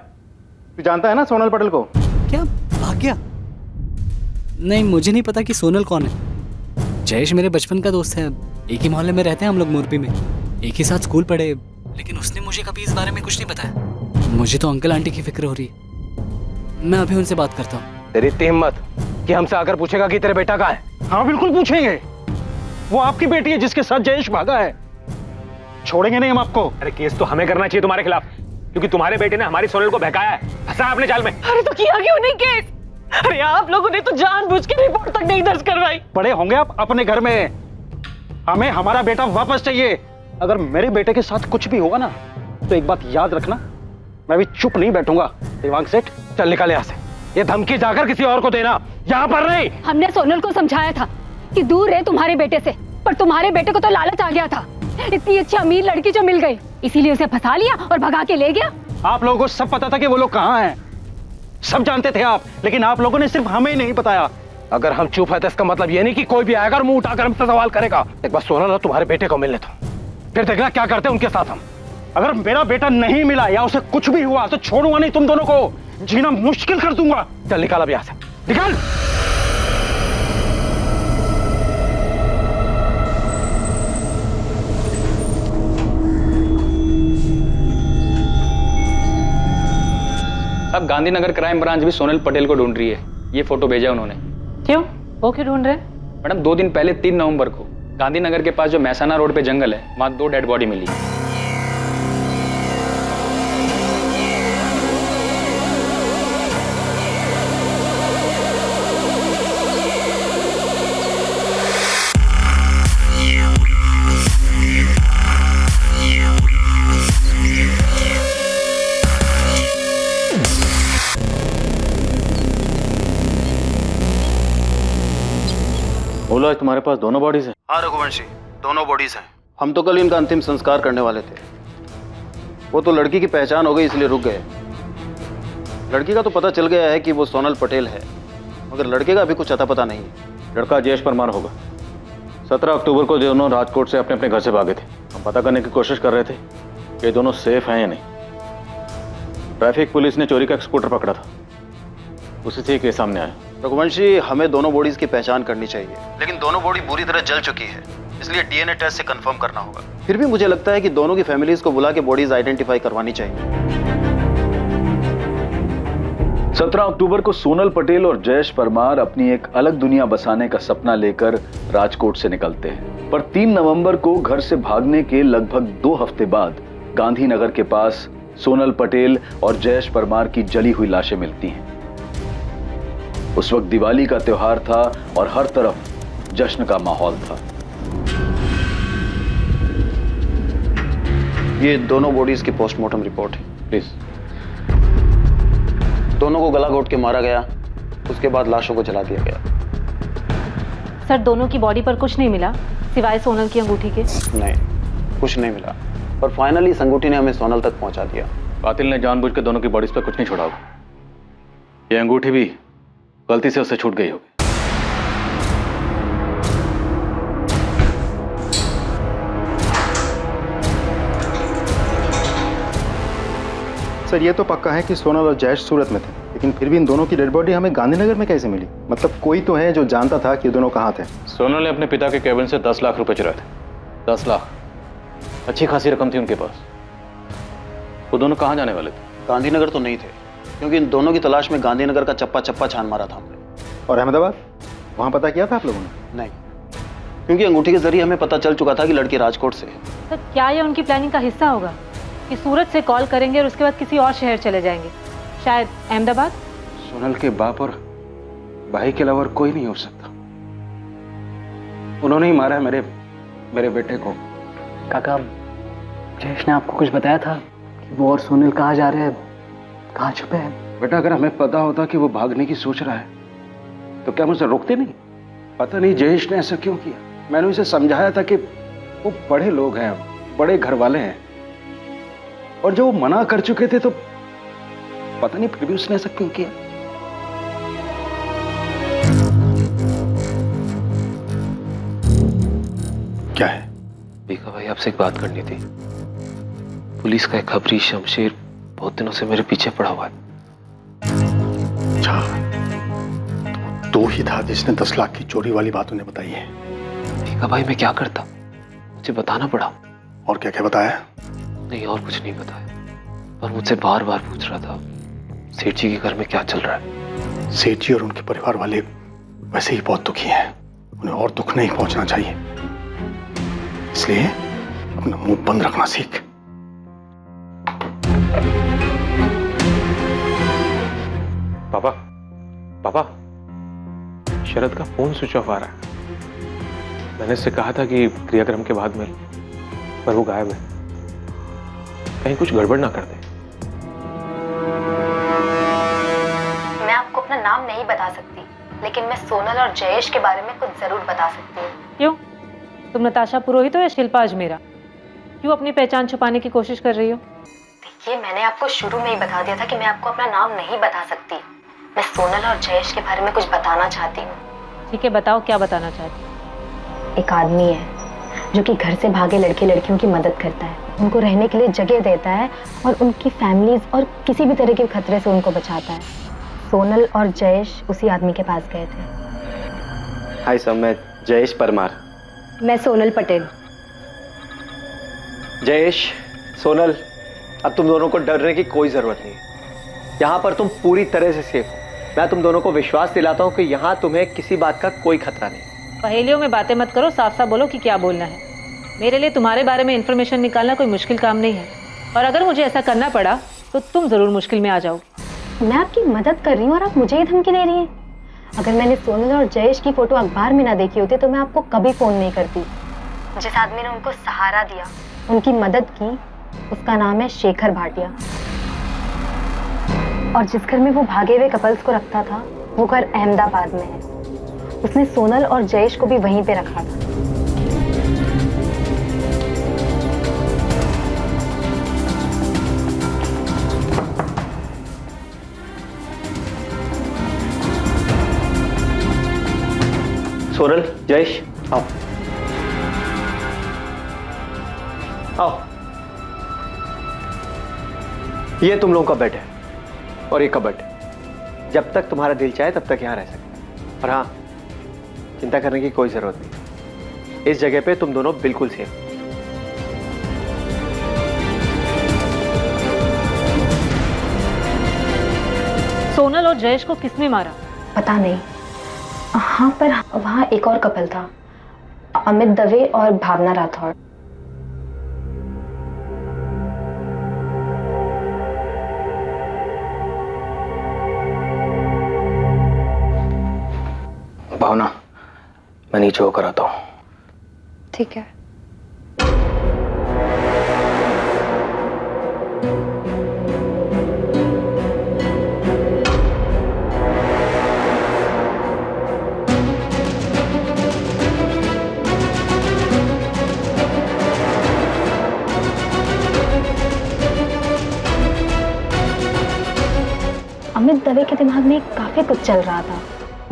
तू जानता है ना सोनल पटेल को? क्या भाग गया? नहीं, मुझे नहीं पता कि सोनल कौन है। जयेश मेरे बचपन का दोस्त है, एक ही मोहल्ले में रहते हैं हम लोग मोरबी में, एक ही साथ स्कूल पढ़े, लेकिन उसने मुझे कभी इस बारे में कुछ नहीं बताया। मुझे तो अंकल आंटी की फिक्र हो रही है, मैं अभी उनसे बात करता हूँ। तेरी इतनी हिम्मत कि हमसे आकर पूछेगा कि तेरे बेटा कहाँ है? हाँ बिल्कुल पूछेंगे, वो आपकी बेटी है जिसके साथ जयेश भागा है, छोड़ेंगे नहीं हम आपको। अरे केस तो हमें करना चाहिए तुम्हारे खिलाफ, क्योंकि तुम्हारे बेटे ने हमारी सोनल को बहकाया है, फंसा है अपने जाल में। अरे तो किया क्यों नहीं केस? अरे आप लोगों ने तो जानबूझ के रिपोर्ट तक नहीं दर्ज करवाई। पड़े होंगे आप अपने घर में, हमें हमारा बेटा वापस चाहिए। अगर मेरे बेटे के साथ कुछ भी होगा ना, तो एक बात याद रखना, मैं भी चुप नहीं बैठूंगा। देवांग सेठ, चल निकल यहाँ से। ये धमकी जाकर किसी और को देना, यहाँ पर नहीं। हमने सोनल को समझाया था कि दूर रहे तुम्हारे बेटे से, पर तुम्हारे बेटे को तो लालच आ गया था। इतनी अच्छी अमीर लड़की जो मिल गई, इसीलिए उसे फंसा लिया और भगा के ले गया। आप लोगों को सब पता था कि वो लोग कहाँ हैं, सब जानते थे आप, लेकिन आप लोगों ने सिर्फ हमें नहीं बताया। अगर हम चुप है तो इसका मतलब ये नहीं कि कोई भी आएगा और मुंह उठाकर हमसे सवाल करेगा। एक बार सोनल और तुम्हारे बेटे को मिलने दो, फिर देखना क्या करते हैं उनके साथ हम। अगर मेरा बेटा नहीं मिला या उसे कुछ भी हुआ तो छोड़ूंगा नहीं तुम दोनों को, जीना मुश्किल कर दूंगा। चल निकाल अब यहाँ से, निकाल। अब गांधीनगर क्राइम ब्रांच भी सोनल पटेल को ढूंढ रही है। ये फोटो भेजा उन्होंने। क्यों? वो क्यों ढूंढ रहे हैं? मैडम 2 दिन पहले 3 नवंबर को गांधीनगर के पास जो मैसाना रोड पे जंगल है, वहां 2 डेड बॉडी मिली। बोला तुम्हारे पास दोनों बॉडीज हैं? हाँ रघुवंशी, दोनों बॉडीज हैं। हम तो कल इनका अंतिम संस्कार करने वाले थे, वो तो लड़की की पहचान हो गई इसलिए रुक गए। लड़की का तो पता चल गया है कि वो सोनल पटेल है, मगर लड़के का अभी कुछ अता पता नहीं है। लड़का जयेश परमार होगा। 17 अक्टूबर को दोनों राजकोट से अपने अपने घर से भागे थे। हम पता करने की कोशिश कर रहे थे कि दोनों सेफ हैं या नहीं। ट्रैफिक पुलिस ने चोरी का एक स्कूटर पकड़ा था, उसी से केस सामने आया। रघुवंशी, हमें दोनों बॉडीज की पहचान करनी चाहिए, लेकिन दोनों बॉडी बुरी तरह जल चुकी है, इसलिए डीएनए टेस्ट से कंफर्म करना होगा। फिर भी मुझे लगता है कि दोनों की फैमिलीज को बुला के बॉडीज आइडेंटिफाई करवानी चाहिए। 17 अक्टूबर को सोनल पटेल और जयेश परमार अपनी एक अलग दुनिया बसाने का सपना लेकर राजकोट से निकलते हैं, पर 3 नवंबर को घर से भागने के लगभग 2 हफ्ते बाद गांधीनगर के पास सोनल पटेल और जयेश परमार की जली हुई लाशें मिलती हैं। उस वक्त दिवाली का त्योहार था और हर तरफ जश्न का माहौल था। ये दोनों बॉडीज की पोस्टमार्टम रिपोर्ट है। प्लीज। दोनों को गला घोट के मारा गया, उसके बाद लाशों को जला दिया गया। सर, दोनों की बॉडी पर कुछ नहीं मिला सिवाय सोनल की अंगूठी के? नहीं, कुछ नहीं मिला, पर फाइनली इस अंगूठी ने हमें सोनल तक पहुंचा दिया। कातिल ने जानबूझ के दोनों की बॉडीज पर कुछ नहीं छोड़ा होगा। ये अंगूठी भी गलती से उससे छूट गई होगी। सर, ये तो पक्का है कि सोनल और जयेश सूरत में थे, लेकिन फिर भी इन दोनों की डेड बॉडी हमें गांधीनगर में कैसे मिली? मतलब कोई तो है जो जानता था कि ये दोनों कहाँ थे। सोनल ने अपने पिता के केबिन से 10 लाख रुपए चुराए थे। 10 लाख, अच्छी खासी रकम थी उनके पास। वो दोनों कहाँ जाने वाले थे? गांधीनगर तो नहीं थे, क्योंकि इन दोनों की तलाश में गांधीनगर का चप्पा चप्पा छान मारा था हमने। और अहमदाबाद, वहाँ पता किया था आप लोगों ने? नहीं, क्योंकि अंगूठी के जरिए हमें पता चल चुका था कि लड़की राजकोट से है। तो क्या ये उनकी प्लानिंग का हिस्सा होगा कि सूरत से कॉल करेंगे और उसके बाद किसी और शहर चले जाएंगे, शायद अहमदाबाद? सोनल के बाप और भाई के अलावा कोई नहीं हो सकता। उन्होंने ही मारा है मेरे बेटे को। काका, जयेश ने आपको कुछ बताया था कि वो और सोनल कहाँ जा रहे हैं, कहाँ छुपे हैं? बेटा अगर हमें पता होता कि वो भागने की सोच रहा है तो क्या मुझे रोकते नहीं? पता नहीं जयेश ने ऐसा क्यों किया। मैंने उसे समझाया था कि वो बड़े लोग हैं, बड़े घर वाले हैं, और जब वो मना कर चुके थे तो पता नहीं फिर भी उसने ऐसा क्यों किया। क्या है? भीखा भाई, आपसे एक बात करनी थी। पुलिस का एक खबरी शमशेर बहुत दिनों से मेरे पीछे पड़ा हुआ है। अच्छा, तो ही था जिसने 10 लाख की चोरी वाली बात उन्हें बताई है। भीखा भाई, मैं क्या करता, मुझे बताना पड़ा। और क्या क्या बताया? नहीं, और कुछ नहीं बताया, पर मुझसे बार बार पूछ रहा था सेठ जी के घर में क्या चल रहा है। सेठ जी और उनके परिवार वाले वैसे ही बहुत दुखी हैं, उन्हें और दुख नहीं पहुंचना चाहिए, इसलिए अपना मुंह बंद रखना सीख। पापा, पापा, शरद का फोन स्विच ऑफ आ रहा है। मैंने इससे कहा था कि क्रियाक्रम के बाद में, पर वो गायब है। कहीं कुछ गड़बड़ ना कर दे। मैं आपको अपना नाम नहीं बता सकती, लेकिन मैं सोनल और जयेश के बारे में कुछ जरूर बता सकती हूँ। क्यों? तुम नताशा पुरोहित हो या शिल्पा अजमेरा? क्यों अपनी पहचान छुपाने की कोशिश कर रही हो? देखिए, मैंने आपको शुरू में ही बता दिया था कि मैं आपको अपना नाम नहीं बता सकती। मैं सोनल और जयेश के बारे में कुछ बताना चाहती हूँ। ठीक है, बताओ क्या बताना चाहती हो। एक आदमी है जो कि घर से भागे लड़के लड़कियों की मदद करता है, उनको रहने के लिए जगह देता है और उनकी फैमिलीज और किसी भी तरह के खतरे से उनको बचाता है। सोनल और जयेश उसी आदमी के पास गए थे। हाय सर, मैं जयेश परमार। मैं सोनल पटेल। जयेश, सोनल, अब तुम दोनों को डरने की कोई जरूरत नहीं है। यहाँ पर तुम पूरी तरह से सेफ हो। मैं तुम दोनों को विश्वास दिलाता हूँ कि यहाँ तुम्हें किसी बात का कोई खतरा नहीं। पहेलियों में बातें मत करो, साफ साफ बोलो कि क्या बोलना है। मेरे लिए तुम्हारे बारे में इंफॉर्मेशन निकालना कोई मुश्किल काम नहीं है, और अगर मुझे ऐसा करना पड़ा तो तुम जरूर मुश्किल में आ जाओगे। मैं आपकी मदद कर रही हूँ और आप मुझे ही धमकी दे रही हैं। अगर मैंने सोनल और जयेश की फोटो अखबार में ना देखी होती तो मैं आपको कभी फोन नहीं करती। जिस आदमी ने उनको सहारा दिया, उनकी मदद की, उसका नाम है शेखर भाटिया। और जिस घर में वो भागे हुए कपल्स को रखता था वो घर अहमदाबाद में है। उसने सोनल और जयेश को भी वहीं पे रखा था। सोनल, जयेश, आओ आओ। ये तुम लोगों का बेड है और ये कबर्ड। जब तक तुम्हारा दिल चाहे तब तक यहाँ रह सकते। और हाँ, चिंता करने की कोई जरूरत नहीं। इस जगह पे तुम दोनों बिल्कुल सेफ। सोनल और जयेश को किसने मारा? पता नहीं। हाँ, पर वहाँ एक और कपल था, अमित दवे और भावना राठौड़। भावना, मैं नीचे होकर आता हूँ। ठीक है। अमित दवे के दिमाग में काफी कुछ चल रहा था।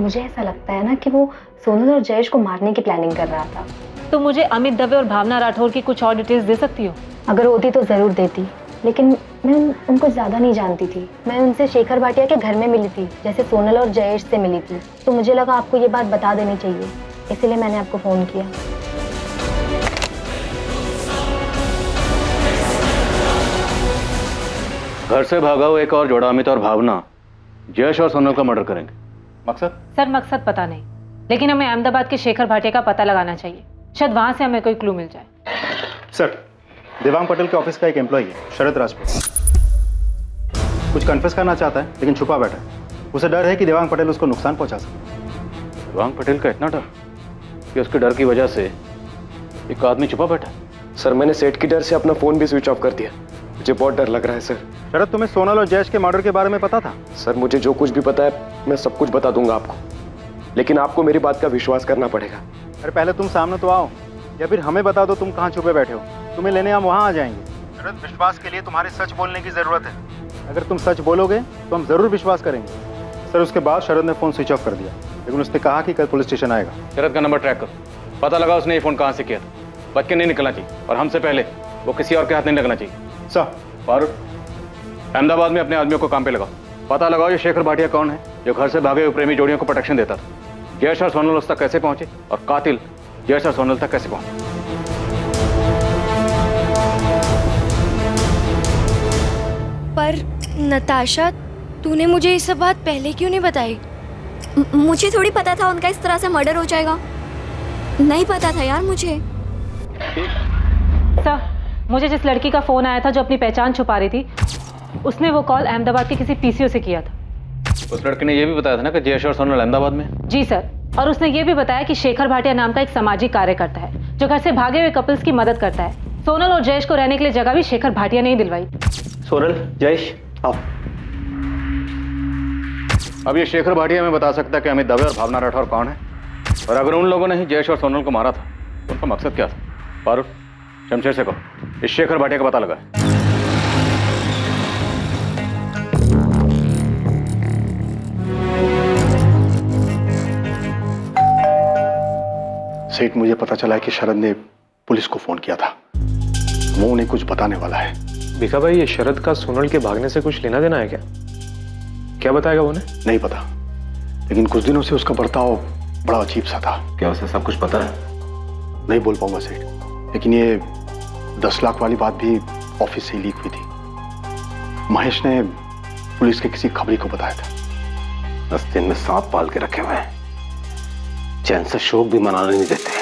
मुझे ऐसा लगता है ना कि वो सोनल और जयेश को मारने की प्लानिंग कर रहा था। तो मुझे अमित दवे और भावना राठौर की कुछ और डिटेल्स दे सकती हो? अगर होती तो जरूर देती, लेकिन मैं उनको ज्यादा नहीं जानती थी। मैं उनसे शेखर भाटिया के घर में मिली थी, जैसे सोनल और जयेश से मिली थी। तो मुझे लगा आपको ये बात बता देनी चाहिए, इसीलिए मैंने आपको फोन किया। घर से भागा हुआ एक और जोड़ा अमित और भावना जयेश और सोनल का मर्डर करेंगे। मकसद? सर, मकसद पता नहीं, लेकिन हमें अहमदाबाद के शेखर भाटिया का पता लगाना चाहिए। शायद वहां से हमें कोई क्लू मिल जाए। सर, देवांग पटेल के ऑफिस का एक एम्प्लॉई है, शरद राजपूत। कुछ कन्फेस करना चाहता है लेकिन छुपा बैठा है। उसे डर है कि देवांग पटेल उसको नुकसान पहुंचा सकता। देवांग पटेल का इतना डर कि उसके डर की वजह से एक आदमी छुपा बैठा है। सर, मैंने सेठ की डर से अपना फोन भी स्विच ऑफ कर दिया। मुझे बहुत डर लग रहा है सर। शरद, तुम्हें सोनल और जयेश के मर्डर के बारे में पता था? सर मुझे जो कुछ भी पता है मैं सब कुछ बता दूंगा आपको, लेकिन आपको मेरी बात का विश्वास करना पड़ेगा। अरे पहले तुम सामने तो आओ, या फिर हमें बता दो तुम कहाँ छुपे बैठे हो, तुम्हें लेने हम वहाँ आ जाएंगे। शरद, विश्वास के लिए तुम्हारे सच बोलने की जरूरत है। अगर तुम सच बोलोगे तो हम जरूर विश्वास करेंगे। सर, उसके बाद शरद ने फोन स्विच ऑफ कर दिया, लेकिन उसने कहा कि कल पुलिस स्टेशन आएगा। शरद का नंबर ट्रैक करो, पता लगा उसने ये फोन कहाँ से किया था। बच के नहीं निकलना चाहिए, और हमसे पहले वो किसी और के हाथ नहीं लगना चाहिए। सर, फारूक, अहमदाबाद में अपने आदमियों को काम पे लगाओ। पता लगाओ ये शेखर भाटिया कौन है जो घर से भागे हुए प्रेमी जोड़ियों को प्रोटेक्शन देता था। जयेश और सोनल उस तक कैसे पहुंचे और कातिल जयेश और सोनल तक कैसे पहुंचे। पर नताशा, तूने मुझे ये सब बात पहले क्यों नहीं बताई? मुझे थोड़ी पता था उनका इस तरह से मर्डर हो जाएगा। नहीं पता था यार मुझे। सर, मुझे जिस लड़की का फोन आया था जो अपनी पहचान छुपा रही थी, उसने वो कॉल अहमदाबाद के किसी पीसीओ से किया था। उस लड़के ने यह भी बताया था ना कि जयेश और सोनल अहमदाबाद में। जी सर, और उसने ये भी बताया कि शेखर भाटिया नाम का एक सामाजिक कार्यकर्ता है जो घर से भागे हुए कपल्स की मदद करता है। सोनल और जयेश को रहने के लिए जगह भी शेखर भाटिया ने ही दिलवाई। सोनल, जयेश, आओ। अब ये शेखर भाटिया हमें बता सकता है कि अमित दवे और भावना राठौर कौन है, और अगर उन लोगों ने ही जयेश और सोनल को मारा था तो उनका मकसद क्या था। फारूक, शमशेर से कहो इस शेखर भाटिया का पता लगा। सेठ, मुझे पता चला है कि शरद ने पुलिस को फोन किया था। वो उन्हें कुछ बताने वाला है। भिखा भाई, ये शरद का सोनल के भागने से कुछ लेना देना है क्या? क्या बताएगा उन्हें? नहीं पता, लेकिन कुछ दिनों से उसका बर्ताव बड़ा अजीब सा था। क्या उसे सब कुछ पता है? नहीं बोल पाऊंगा सेठ, लेकिन ये 10 लाख वाली बात भी ऑफिस से ही लीक हुई थी। महेश ने पुलिस के किसी खबरी को बताया था। 10 दिन में सांप पाल के रखे हुए हैं, चैन से शोक भी मनाने नहीं देते।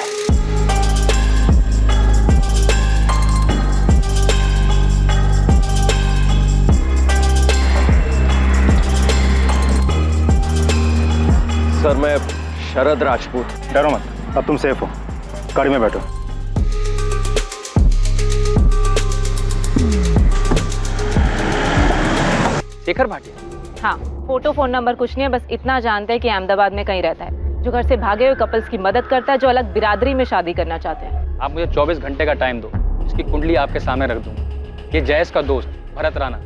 सर, मैं शरद राजपूत। डरो मत, अब तुम सेफ हो। गाड़ी में बैठो। शेखर भाटिया? हाँ, फोटो फोन नंबर कुछ नहीं है, बस इतना जानते हैं कि अहमदाबाद में कहीं रहता है, जो घर से भागे हुए कपल्स की मदद करता है जो अलग बिरादरी में शादी करना चाहते हैं। आप मुझे 24 घंटे का टाइम दो, इसकी कुंडली आपके सामने रख दूंगा। ये जयेश का दोस्त भरत राणा,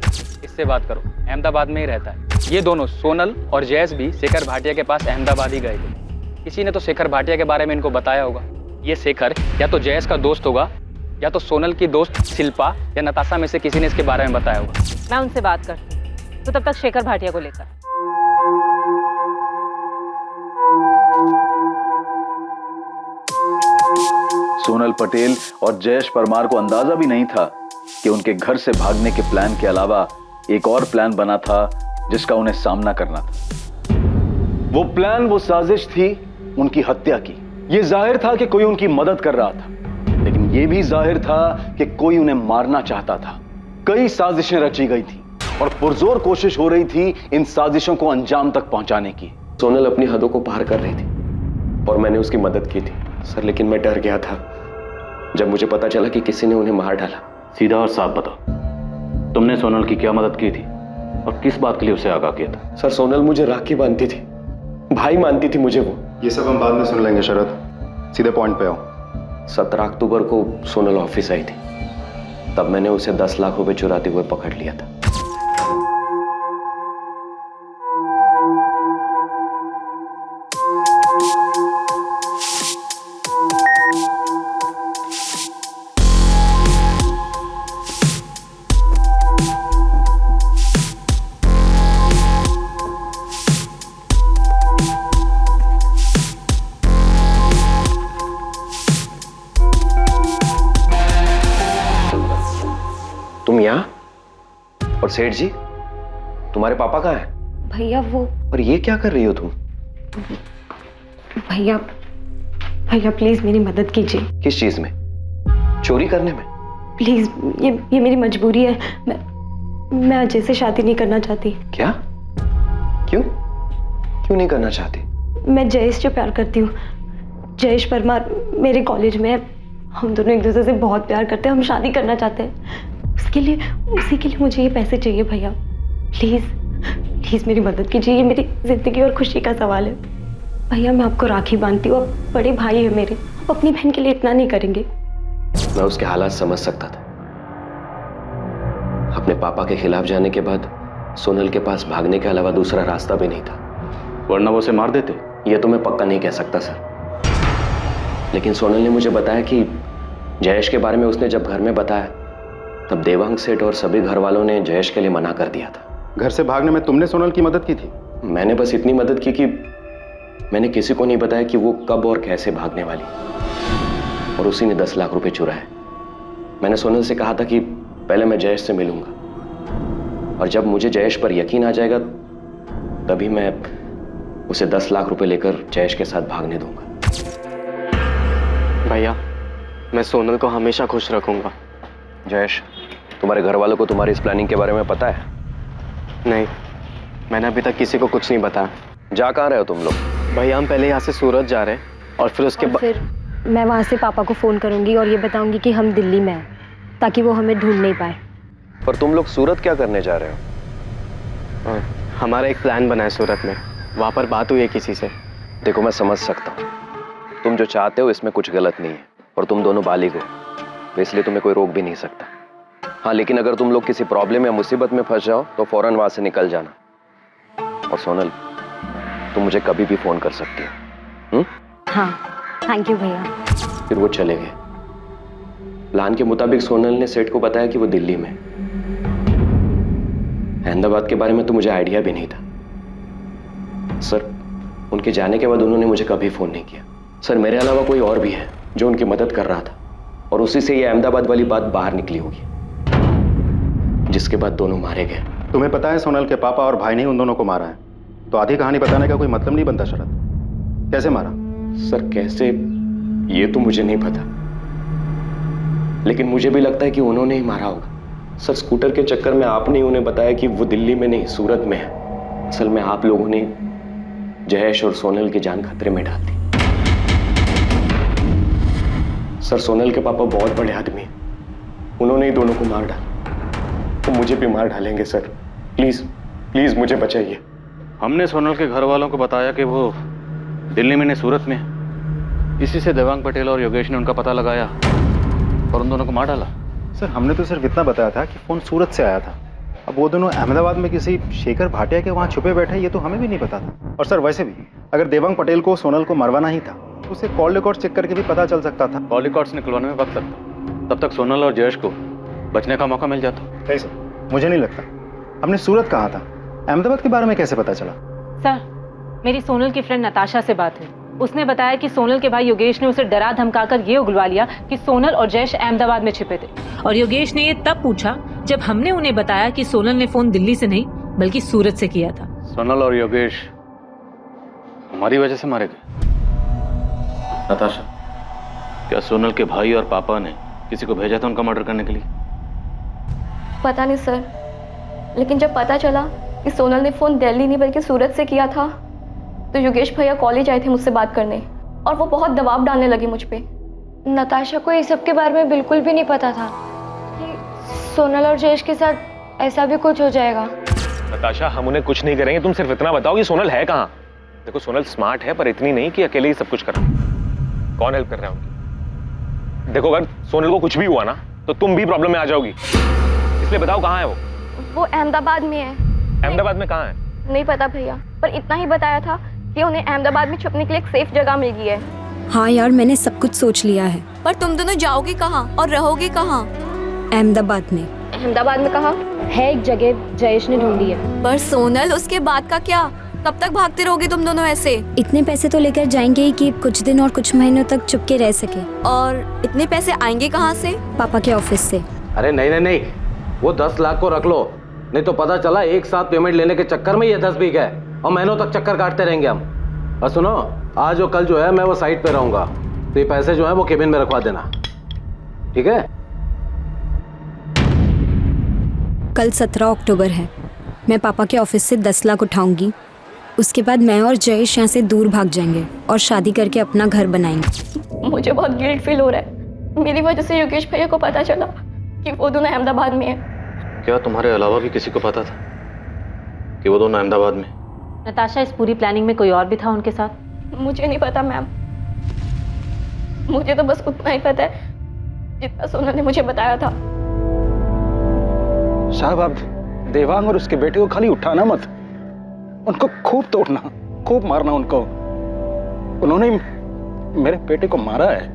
इससे बात करो, अहमदाबाद में ही रहता है। ये दोनों सोनल और जयेश भी शेखर भाटिया के पास अहमदाबाद ही गए थे। किसी ने तो शेखर भाटिया के बारे में इनको बताया होगा। ये शेखर या तो जयेश का दोस्त होगा या तो सोनल की दोस्त शिल्पा या नताशा में से किसी ने इसके बारे में बताया होगा। मैं उनसे बात करती हूँ, तो तब तक शेखर भाटिया को लेकर। सोनल पटेल और जयेश परमार को अंदाजा भी नहीं था कि उनके घर से भागने के प्लान के अलावा एक और प्लान बना था जिसका उन्हें सामना करना था। वो प्लान, वो साजिश थी उनकी हत्या की। ये जाहिर था कि कोई उनकी मदद कर रहा था, लेकिन ये भी जाहिर था कि कोई उन्हें मारना चाहता था। कई साजिशें रची गई थी और पुरजोर कोशिश हो रही थी इन साजिशों को अंजाम तक पहुंचाने की। सोनल अपनी हदों को पार कर रही थी और मैंने उसकी मदद की थी सर, लेकिन मैं डर गया था जब मुझे पता चला कि किसी ने उन्हें मार डाला। सीधा और साफ बताओ, तुमने सोनल की क्या मदद की थी और किस बात के लिए उसे आगाह किया था? सर, सोनल मुझे राखी बांधती थी, भाई मानती थी मुझे वो। ये सब हम बाद में सुन लेंगे शरद, सीधे पॉइंट पे आओ। 17 अक्टूबर को सोनल ऑफिस आई थी, तब मैंने उसे 10 लाख रुपए चुराते हुए पकड़ लिया था। तुम यहाँ? और सेठ जी, तुम्हारे पापा कहाँ हैं? भैया वो। और ये क्या कर रही हो तुम? भैया, भैया प्लीज मेरी मदद कीजिए। किस चीज में? चोरी करने में? प्लीज, ये मेरी मजबूरी है। मैं अजय से शादी नहीं करना चाहती। क्या? क्यों? क्यों नहीं करना चाहती? मैं जयेश से प्यार करती हूँ। जयेश परमार मेरे कॉलेज में है, हम दोनों एक दूसरे से बहुत प्यार करते हैं, हम शादी करना चाहते हैं। के लिए मुझे ये पैसे चाहिए भैया। प्लीज़ प्लीज़ मेरी मदद कीजिए, ये मेरी ज़िंदगी और खुशी का सवाल है। भैया मैं आपको राखी बांधती हूँ, आप बड़े भाई है मेरे, आप अपनी बहन के लिए इतना नहीं करेंगे? मैं उसके हालात समझ सकता था। अपने पापा के खिलाफ जाने के बाद सोनल के पास भागने के अलावा दूसरा रास्ता भी नहीं था, वरना वो उसे मार देते। ये तो मैं पक्का नहीं कह सकता सर, लेकिन सोनल ने मुझे बताया कि जयेश के बारे में उसने जब घर में बताया तब देवांग सेठ और सभी घर वालों ने जयेश के लिए मना कर दिया था। घर से भागने में तुमने सोनल की मदद की थी? मैंने बस इतनी मदद की कि मैंने किसी को नहीं बताया कि वो कब और कैसे भागने वाली, और उसी ने 10 लाख रुपए चुराए। मैंने सोनल से कहा था कि पहले मैं जयेश से मिलूंगा, और जब मुझे जयेश पर यकीन आ जाएगा तभी मैं उसे 10 लाख रुपए लेकर जयेश के साथ भागने दूंगा। भैया मैं सोनल को हमेशा खुश रखूंगा। जयेश, तुम्हारे घर वालों को तुम्हारी इस प्लानिंग के बारे में पता है? नहीं, मैंने अभी तक किसी को कुछ नहीं बताया। जा कहाँ रहे हो तुम लोग? भैया हम पहले यहाँ से सूरत जा रहे हैं और फिर उसके बाद फिर मैं वहाँ से पापा को फ़ोन करूँगी और ये बताऊँगी कि हम दिल्ली में हैं, ताकि वो हमें ढूंढ नहीं पाए। पर तुम लोग सूरत क्या करने जा रहे हो? हमारा एक प्लान बना है सूरत में, वहाँ पर बात हुई है किसी से। देखो मैं समझ सकता हूँ, तुम जो चाहते हो इसमें कुछ गलत नहीं है, और तुम दोनों बालिग हो तो इसलिए तुम्हें कोई रोक भी नहीं सकता। हाँ, लेकिन अगर तुम लोग किसी प्रॉब्लम या मुसीबत में फंस जाओ तो फौरन वहां से निकल जाना। और सोनल, तुम मुझे कभी भी फोन कर सकती हो। हाँ, थैंक यू भैया। फिर वो चले गए। प्लान के मुताबिक सोनल ने सेठ को बताया कि वो दिल्ली में। अहमदाबाद के बारे में तो मुझे आइडिया भी नहीं था सर। उनके जाने के बाद उन्होंने मुझे कभी फोन नहीं किया। सर मेरे अलावा कोई और भी है जो उनकी मदद कर रहा था, और उसी से ये अहमदाबाद वाली बात बाहर निकली होगी, जिसके बाद दोनों मारे गए। तुम्हें पता है सोनल के पापा और भाई ने उन दोनों को मारा है, तो आधी कहानी बताने का कोई मतलब नहीं बनता शरद। कैसे मारा? सर कैसे ये तो मुझे नहीं पता, लेकिन मुझे भी लगता है कि उन्होंने ही मारा होगा। सर स्कूटर के चक्कर में आपने उन्हें बताया कि वो दिल्ली में नहीं सूरत में है। असल में आप लोगों ने जयेश और सोनल की जान खतरे में डाल दी। सर सोनल के पापा बहुत बड़े आदमी हैं, उन्होंने ही दोनों को मार डाला, तो मुझे भी मार डालेंगे सर। प्लीज प्लीज मुझे बचाइए। हमने सोनल के घर वालों को बताया कि वो दिल्ली में नहीं सूरत में है। इसी से देवांग पटेल और योगेश ने उनका पता लगाया और उन दोनों को मार डाला। सर हमने तो सिर्फ इतना बताया था कि फोन सूरत से आया था। अब वो दोनों अहमदाबाद में किसी शेखर भाटिया के वहाँ छुपे बैठे, ये तो हमें भी नहीं पता था। और सर वैसे भी अगर देवांग पटेल को सोनल को मरवाना ही था तो उसे कॉल रिकॉर्ड चेक करके भी पता चल सकता था। कॉल रिकॉर्ड्स निकलवाने में वक्त लगता, तब तक सोनल और जयेश को बचने का मौका मिल जाता। नहीं सर, मुझे नहीं लगता। हमने सूरत कहा था, अहमदाबाद के बारे में कैसे पता चला? सर मेरी सोनल की फ्रेंड नताशा से बात हुई, उसने बताया कि सोनल के भाई योगेश ने उसे डरा धमकाकर ये उगलवा लिया कि सोनल और जयेश अहमदाबाद में छिपे थे। और योगेश ने ये तब पूछा जब हमने उन्हें बताया कि सोनल ने फोन दिल्ली से नहीं बल्कि सूरत से किया था। सोनल और योगेश हमारी वजह से मारे गए। नताशा, क्या सोनल के भाई और पापा ने किसी को भेजा था उनका मर्डर करने के लिए? पता नहीं सर, लेकिन जब पता चला कि सोनल ने फोन दिल्ली नहीं बल्कि सूरत से किया था तो योगेश भैया कॉलेज आए थे मुझसे बात करने, और वो बहुत दबाव डालने लगे मुझ पे। नताशा को इस सब के बारे में बिल्कुल भी नहीं पता था कि सोनल और जयेश के साथ ऐसा भी कुछ हो जाएगा। नताशा हम उन्हें कुछ नहीं करेंगे, तुम सिर्फ इतना बताओ कि सोनल है कहाँ। देखो सोनल स्मार्ट है पर इतनी नहीं कि अकेले ही सब कुछ करा। कौन हेल्प कर रहा है उनकी? देखो अगर सोनल को कुछ भी हुआ ना तो तुम भी प्रॉब्लम में आ जाओगी, इसलिए बताओ कहाँ है वो? वो अहमदाबाद में है। अहमदाबाद में कहाँ है? नहीं पता भैया, पर इतना ही बताया था कि उन्हें अहमदाबाद में छुपने के लिए एक सेफ जगह मिल गई है। हाँ यार मैंने सब कुछ सोच लिया है। पर तुम दोनों जाओगे कहाँ और रहोगे कहाँ? अहमदाबाद में। अहमदाबाद में कहाँ? है एक जगह जयेश ने ढूंढी है। पर सोनल उसके बाद का क्या? कब तक भागते रहोगे तुम दोनों ऐसे? इतने पैसे तो लेकर जाएंगे ही कि कुछ दिन और कुछ महीनों तक चुपके रह सके। और इतने पैसे आएंगे कहाँ से? पापा के ऑफिस से। अरे नहीं नहीं नहीं, वो 10 लाख को रख लो, नहीं तो पता चला एक साथ पेमेंट लेने के चक्कर में ये 10 बीघ है और महीनों तक चक्कर काटते रहेंगे हम। और सुनो, आज और कल जो है मैं वो साइट पे रहूंगा, तो ये पैसे जो है वो केबिन में रखवा देना, ठीक है? कल 17 अक्टूबर है। मैं पापा के ऑफिस से 10 लाख उठाऊंगी, उसके बाद मैं और जयेश यहाँ से दूर भाग जाएंगे और शादी करके अपना घर बनाएंगे। मुझे बहुत गिल्ट फील हो रहा है, मेरी वजह से योगेश भैया को पता चला कि वो दोनों अहमदाबाद में हैं। क्या तुम्हारे अलावा भी किसी को पता था कि वो दोनों अहमदाबाद में? नताशा, इस पूरी प्लानिंग में कोई और भी था उनके साथ? मुझे नहीं पता मैम, मुझे तो बस उतना ही पता है जितना सोनल ने मुझे बताया था। साहब, आप देवांग और उसके बेटे को खाली उठाना मत, उनको खूब तोड़ना, खूब मारना उनको। उन्होंने मेरे बेटे को मारा है।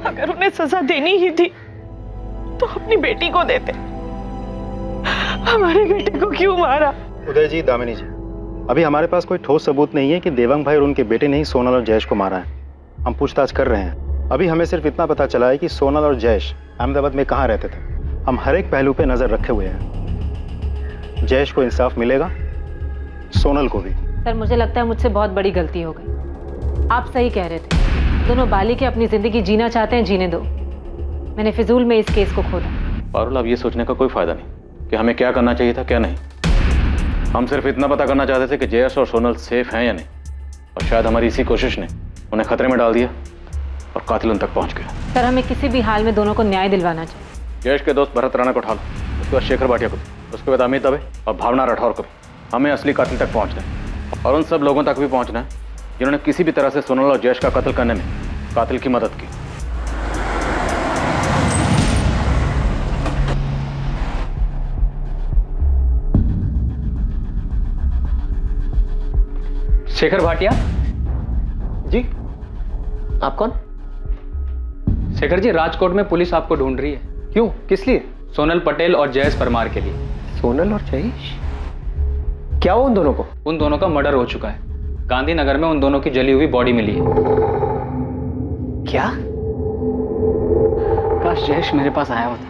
अगर उन्हें सजा देनी ही थी तो अपनी बेटी को देते, हमारे बेटे को क्यों मारा? उदय जी, दामिनी जी, अभी हमारे पास कोई ठोस सबूत नहीं है कि देवांग भाई और उनके बेटे ने ही सोनल और जयेश को मारा है। हम पूछताछ कर रहे हैं। अभी हमें सिर्फ इतना पता चला है कि सोनल और जयेश अहमदाबाद में कहाँ रहते थे। हम हर एक पहलू पे नजर रखे हुए हैं। जयेश को इंसाफ मिलेगा, सोनल को भी। सर, मुझे लगता है मुझसे बहुत बड़ी गलती हो गई। आप सही कह रहे थे, दोनों बालिग अपनी जिंदगी जीना चाहते हैं, जीने दो। मैंने फिजूल में इस केस को खोदा। पारुल, अब ये सोचने का कोई फायदा नहीं कि हमें क्या करना चाहिए था, क्या नहीं। हम सिर्फ इतना पता करना चाहते थे कि जयेश और सोनल सेफ हैं या नहीं, और शायद हमारी इसी कोशिश ने उन्हें खतरे में डाल दिया और कातिल उन तक पहुंच गया। सर, हमें किसी भी हाल में दोनों को न्याय दिलवाना चाहिए। जयेश के दोस्त भरत राणा को उठा लो, उसके बाद शेखर भाटिया को भी, उसके बाद अमित दवे और भावना राठौर को भी। हमें असली कातिल तक पहुंचना है, और उन सब लोगों तक भी पहुंचना है जिन्होंने किसी भी तरह से सोनल और जयेश का कत्ल करने में कातिल की मदद की। शेखर भाटिया जी, आप कौन? शेखर जी, राजकोट में पुलिस आपको ढूंढ रही है। क्यों, किस लिए? सोनल पटेल और जयेश परमार के लिए। सोनल और जयेश? क्या हुआ उन दोनों को? उन दोनों का मर्डर हो चुका है। गांधीनगर में उन दोनों की जली हुई बॉडी मिली है। क्या? काश जयेश मेरे पास आया होता,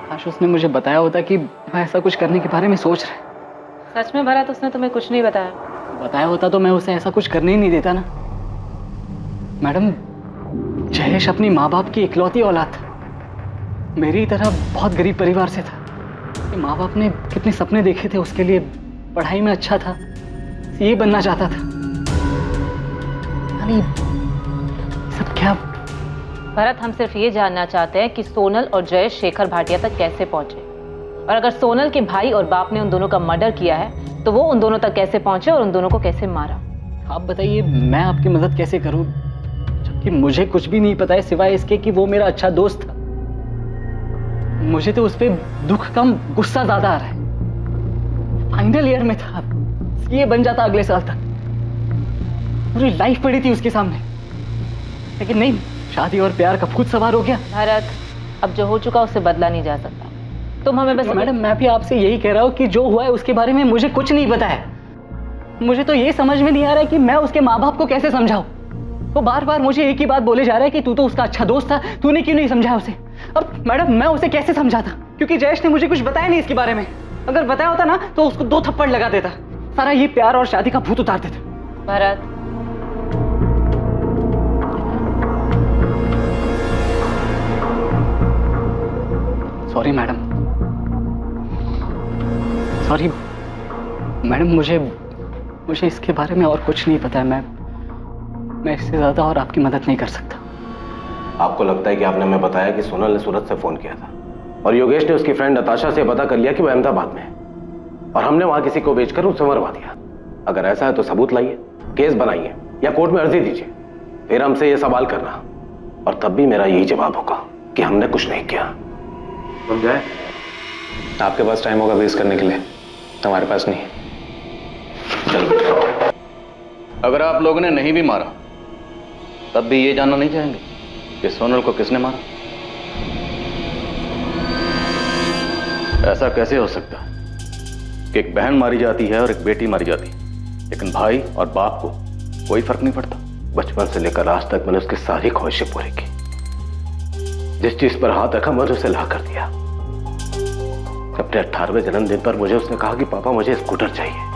काश उसने मुझे बताया होता कि मैं ऐसा कुछ करने के बारे में सोच रहा। सच में भरत, उसने तुम्हें कुछ नहीं बताया? बताया होता तो मैं उसे ऐसा कुछ करने ही नहीं देता ना। मैडम, जयेश अपनी माँ बाप की इकलौती औलाद था, मेरी तरह बहुत गरीब परिवार से था। माँ बाप ने कितने सपने देखे थे उसके लिए, पढ़ाई में अच्छा था, सीए बनना चाहता था। यानी सब क्या? भरत, हम सिर्फ ये जानना चाहते हैं कि सोनल और जयेश शेखर भाटिया तक कैसे पहुंचे, और अगर सोनल के भाई और बाप ने उन दोनों का मर्डर किया है तो वो उन दोनों तक कैसे पहुंचे और उन दोनों को कैसे मारा। आप बताइए, मैं आपकी मदद कैसे करूं जबकि मुझे कुछ भी नहीं पता है सिवाय इसके कि वो मेरा अच्छा दोस्त था। मुझे तो उस पर दुख कम, गुस्सा ज्यादा आ रहा है। फाइनल ईयर में था, ये बन जाता अगले साल तक, पूरी लाइफ पड़ी थी उसके सामने, लेकिन नहीं, शादी और प्यार का भूत सवार हो गया। भरत, अब जो हो चुका उससे बदला नहीं जा सकता। तुम हमें बस। मैडम, मैं भी आपसे यही कह रहा हूँ कि जो हुआ है उसके बारे में मुझे कुछ नहीं पता है। मुझे तो ये समझ में नहीं आ रहा है कि मैं उसके माँ बाप को कैसे समझाऊं। वो बार बार मुझे एक ही बात बोले जा रहा है कि तू तो उसका अच्छा दोस्त था, तूने क्यों नहीं समझाया उसे। अब मैडम, मैं उसे कैसे समझाता, क्योंकि जयेश ने मुझे कुछ बताया नहीं इसके बारे में। अगर बताया होता ना तो उसको 2 थप्पड़ लगा देता, सारा ये प्यार और शादी का भूत उतार देता। Bharat, sorry madam, sorry madam, मुझे इसके बारे में और कुछ नहीं पता है। मैं इससे ज्यादा और आपकी मदद नहीं कर सकता। आपको लगता है कि आपने हमें बताया कि सोनल ने सूरत से फोन किया था और योगेश ने उसकी फ्रेंड नताशा से पता कर लिया कि वो अहमदाबाद में है, और हमने वहां किसी को बेचकर उसे मरवा दिया। अगर ऐसा है तो सबूत लाइए, केस बनाइए या कोर्ट में अर्जी दीजिए, फिर हमसे ये सवाल करना, और तब भी मेरा यही जवाब होगा कि हमने कुछ नहीं किया। तुम जाए, आपके पास टाइम होगा वेस्ट करने के लिए, हमारे पास नहीं। चलो, अगर आप लोगों ने नहीं भी मारा तब भी ये जानना नहीं चाहेंगे कि सोनल को किसने मारा? ऐसा कैसे हो सकता है कि एक बहन मारी जाती है और एक बेटी मारी जाती है, लेकिन भाई और बाप को कोई फर्क नहीं पड़ता? बचपन से लेकर आज तक मैंने उसकी सारी ख्वाहिशें पूरी की। जिस चीज पर हाथ रखा मैंने उसे ला कर दिया। अपने 18वें जन्मदिन पर मुझे उसने कहा कि पापा मुझे स्कूटर चाहिए।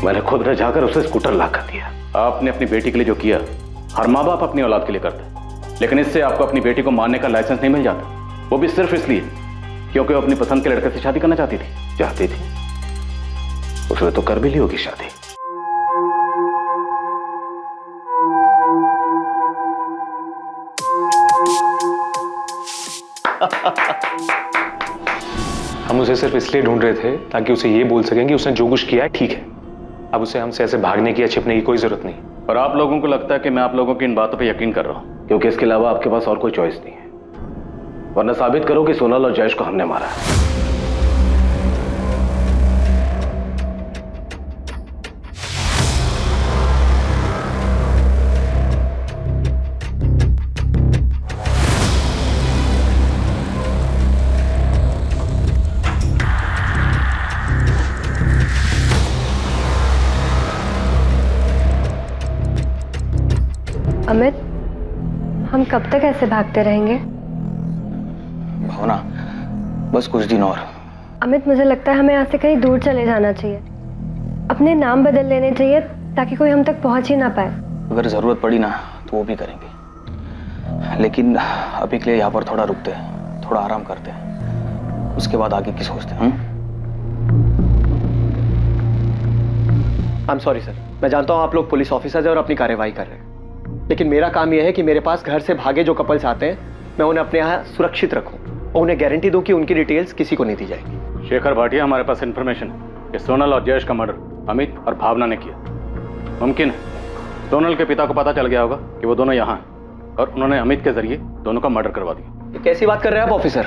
मैंने खुद ने जाकर उसे स्कूटर ला कर दिया। आपने अपनी बेटी के लिए जो किया हर माँ बाप अपनी औलाद के लिए करते हैं, लेकिन इससे आपको अपनी बेटी को मारने का लाइसेंस नहीं मिल जाता, वो भी सिर्फ इसलिए क्योंकि वो अपनी पसंद के लड़के से शादी करना चाहती थी। उसने तो कर भी ली होगी शादी। उसे सिर्फ इसलिए ढूंढ रहे थे ताकि उसे ये बोल सकें कि उसने जो कुछ किया है ठीक है। अब उसे हमसे ऐसे भागने की या छिपने की कोई जरूरत नहीं। और आप लोगों को लगता है कि मैं आप लोगों की इन बातों पे यकीन कर रहा हूं, क्योंकि इसके अलावा आपके पास और कोई चॉइस नहीं है। वरना साबित करो कि सोनल और जयेश को हमने मारा है। अमित, हम कब तक ऐसे भागते रहेंगे? भावना, बस कुछ दिन और। अमित, मुझे लगता है हमें यहाँ से कहीं दूर चले जाना चाहिए। अपने नाम बदल लेने चाहिए ताकि कोई हम तक पहुंच ही ना पाए। अगर जरूरत पड़ी ना तो वो भी करेंगे, लेकिन अभी के लिए यहाँ पर थोड़ा रुकते हैं, थोड़ा आराम करते हैं, उसके बाद आगे की सोचते हैं। आई एम सॉरी सर, मैं जानता हूँ आप लोग पुलिस ऑफिसर्स हैं और अपनी कार्यवाही कर रहे हैं, लेकिन मेरा काम यह है कि मेरे पास घर से भागे जो कपल्स आते हैं मैं उन्हें अपने यहाँ सुरक्षित रखूं और उन्हें गारंटी दूं कि उनकी डिटेल्स किसी को नहीं दी जाएगी। शेखर भाटिया, हमारे पास इन्फॉर्मेशन है कि सोनल और जयेश का मर्डर अमित और भावना ने किया। मुमकिन है सोनल के पिता को पता चल गया होगा कि वो दोनों यहाँ हैं और उन्होंने अमित के जरिए दोनों का मर्डर करवा दिया। ये कैसी बात कर रहे हैं आप ऑफिसर?